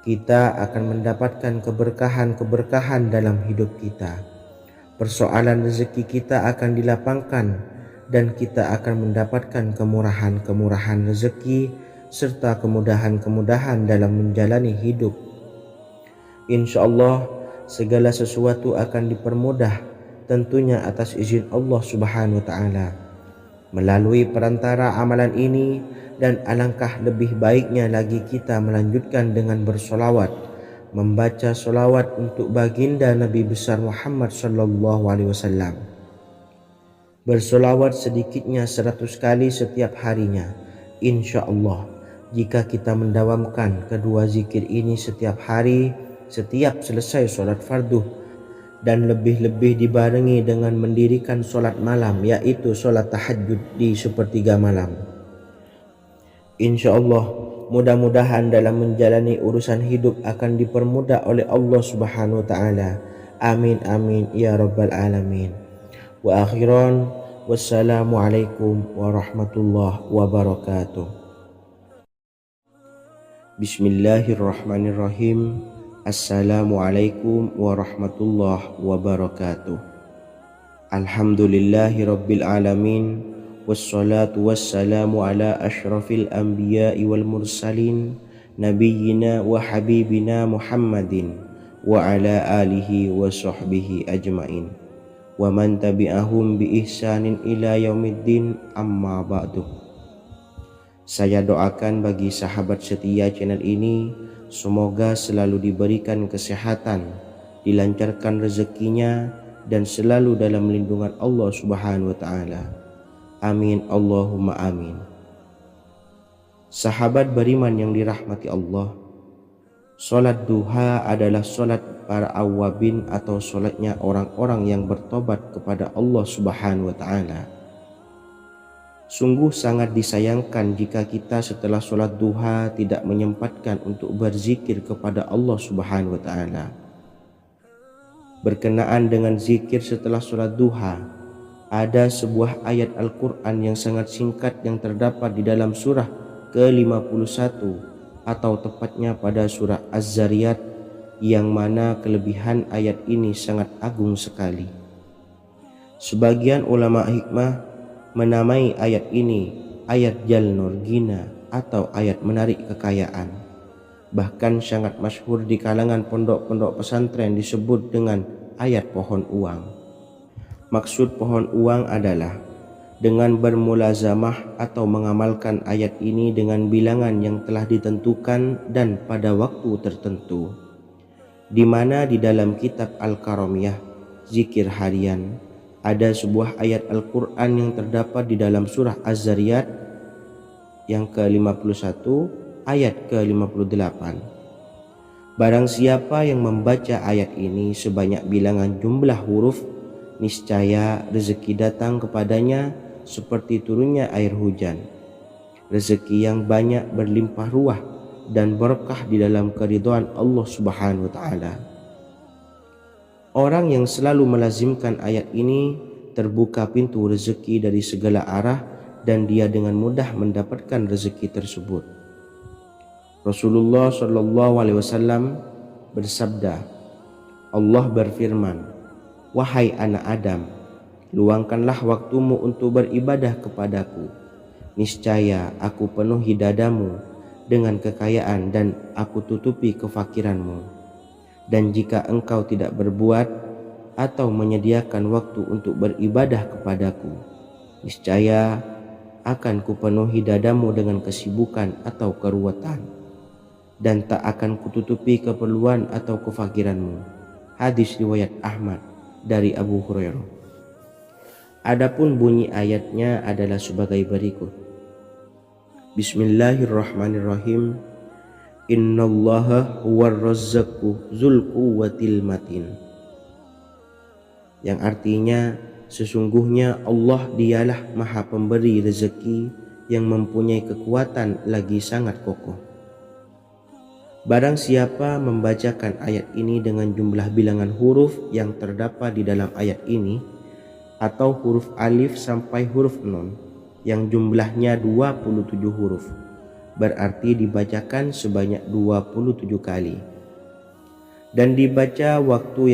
kita akan mendapatkan keberkahan-keberkahan dalam hidup kita. Persoalan rezeki kita akan dilapangkan, dan kita akan mendapatkan kemurahan-kemurahan rezeki serta kemudahan-kemudahan dalam menjalani hidup. Insya Allah, segala sesuatu akan dipermudah, tentunya atas izin Allah Subhanahu wa taala. Melalui perantara amalan ini, dan alangkah lebih baiknya lagi kita melanjutkan dengan bersolawat, membaca solawat untuk baginda Nabi besar Muhammad sallallahu alaihi wasallam. Bersolawat sedikitnya 100 kali setiap harinya. Insya Allah, jika kita mendawamkan kedua zikir ini setiap hari, setiap selesai sholat fardu, dan lebih-lebih dibarengi dengan mendirikan sholat malam, yaitu sholat tahajud di sepertiga malam, insya Allah, mudah-mudahan dalam menjalani urusan hidup akan dipermudah oleh Allah Subhanahu wa ta'ala. Amin amin ya rabbal alamin. Wa akhiran, wassalamualaikum warahmatullahi wabarakatuh. Bismillahirrahmanirrahim. Assalamualaikum warahmatullahi wabarakatuh. Alhamdulillahi rabbil alamin. Wassalatu wassalamu ala ashrafil anbiya'i wal mursalin, nabiyyina wa habibina Muhammadin wa ala alihi wa sahbihi ajmain, wa man tabi'ahum bi ihsanin ila yaumiddin, amma ba'du. Saya doakan bagi sahabat setia channel ini, semoga selalu diberikan kesehatan, dilancarkan rezekinya, dan selalu dalam lindungan Allah Subhanahu wa ta'ala. Amin Allahumma amin. Sahabat beriman yang dirahmati Allah, sholat duha adalah sholat para awabin atau sholatnya orang-orang yang bertobat kepada Allah Subhanahu wa ta'ala. Sungguh sangat disayangkan jika kita setelah sholat duha tidak menyempatkan untuk berzikir kepada Allah Subhanahu wa ta'ala. Berkenaan dengan zikir setelah sholat duha, ada sebuah ayat Al-Quran yang sangat singkat yang terdapat di dalam surah ke-51, atau tepatnya pada surah Az-Zariyat yang mana kelebihan ayat ini sangat agung sekali. Sebagian ulama hikmah menamai ayat ini ayat Jalnur Gina atau ayat menarik kekayaan. Bahkan sangat masyhur di kalangan pondok-pondok pesantren disebut dengan ayat pohon uang. Maksud pohon uang adalah dengan bermulazamah atau mengamalkan ayat ini dengan bilangan yang telah ditentukan dan pada waktu tertentu, di mana di dalam kitab Al-Karamiyah Zikir Harian ada sebuah ayat Al-Quran yang terdapat di dalam surah Az-Zariyat yang ke-51 ayat ke-58. Barang siapa yang membaca ayat ini sebanyak bilangan jumlah huruf, niscaya rezeki datang kepadanya seperti turunnya air hujan. Rezeki yang banyak berlimpah ruah dan berkah di dalam keridhaan Allah Subhanahu wa taala. Orang yang selalu melazimkan ayat ini terbuka pintu rezeki dari segala arah dan dia dengan mudah mendapatkan rezeki tersebut. Rasulullah SAW bersabda, Allah berfirman, "Wahai anak Adam, luangkanlah waktumu untuk beribadah kepadaku. Niscaya aku penuhi dadamu dengan kekayaan dan aku tutupi kefakiranmu. Dan jika engkau tidak berbuat atau menyediakan waktu untuk beribadah kepadaku, niscaya akan kupenuhi dadamu dengan kesibukan atau keruwetan, dan tak akan kututupi keperluan atau kefakiranmu." Hadis riwayat Ahmad dari Abu Hurairah. Adapun bunyi ayatnya adalah sebagai berikut. Bismillahirrahmanirrahim. Innallaha huwar razzaqu dzul quwwatil matin. Yang artinya, sesungguhnya Allah dialah maha pemberi rezeki yang mempunyai kekuatan lagi sangat kokoh. Barang siapa membacakan ayat ini dengan jumlah bilangan huruf yang terdapat di dalam ayat ini, atau huruf alif sampai huruf nun yang jumlahnya 27 huruf, berarti dibacakan sebanyak 27 kali dan dibaca waktu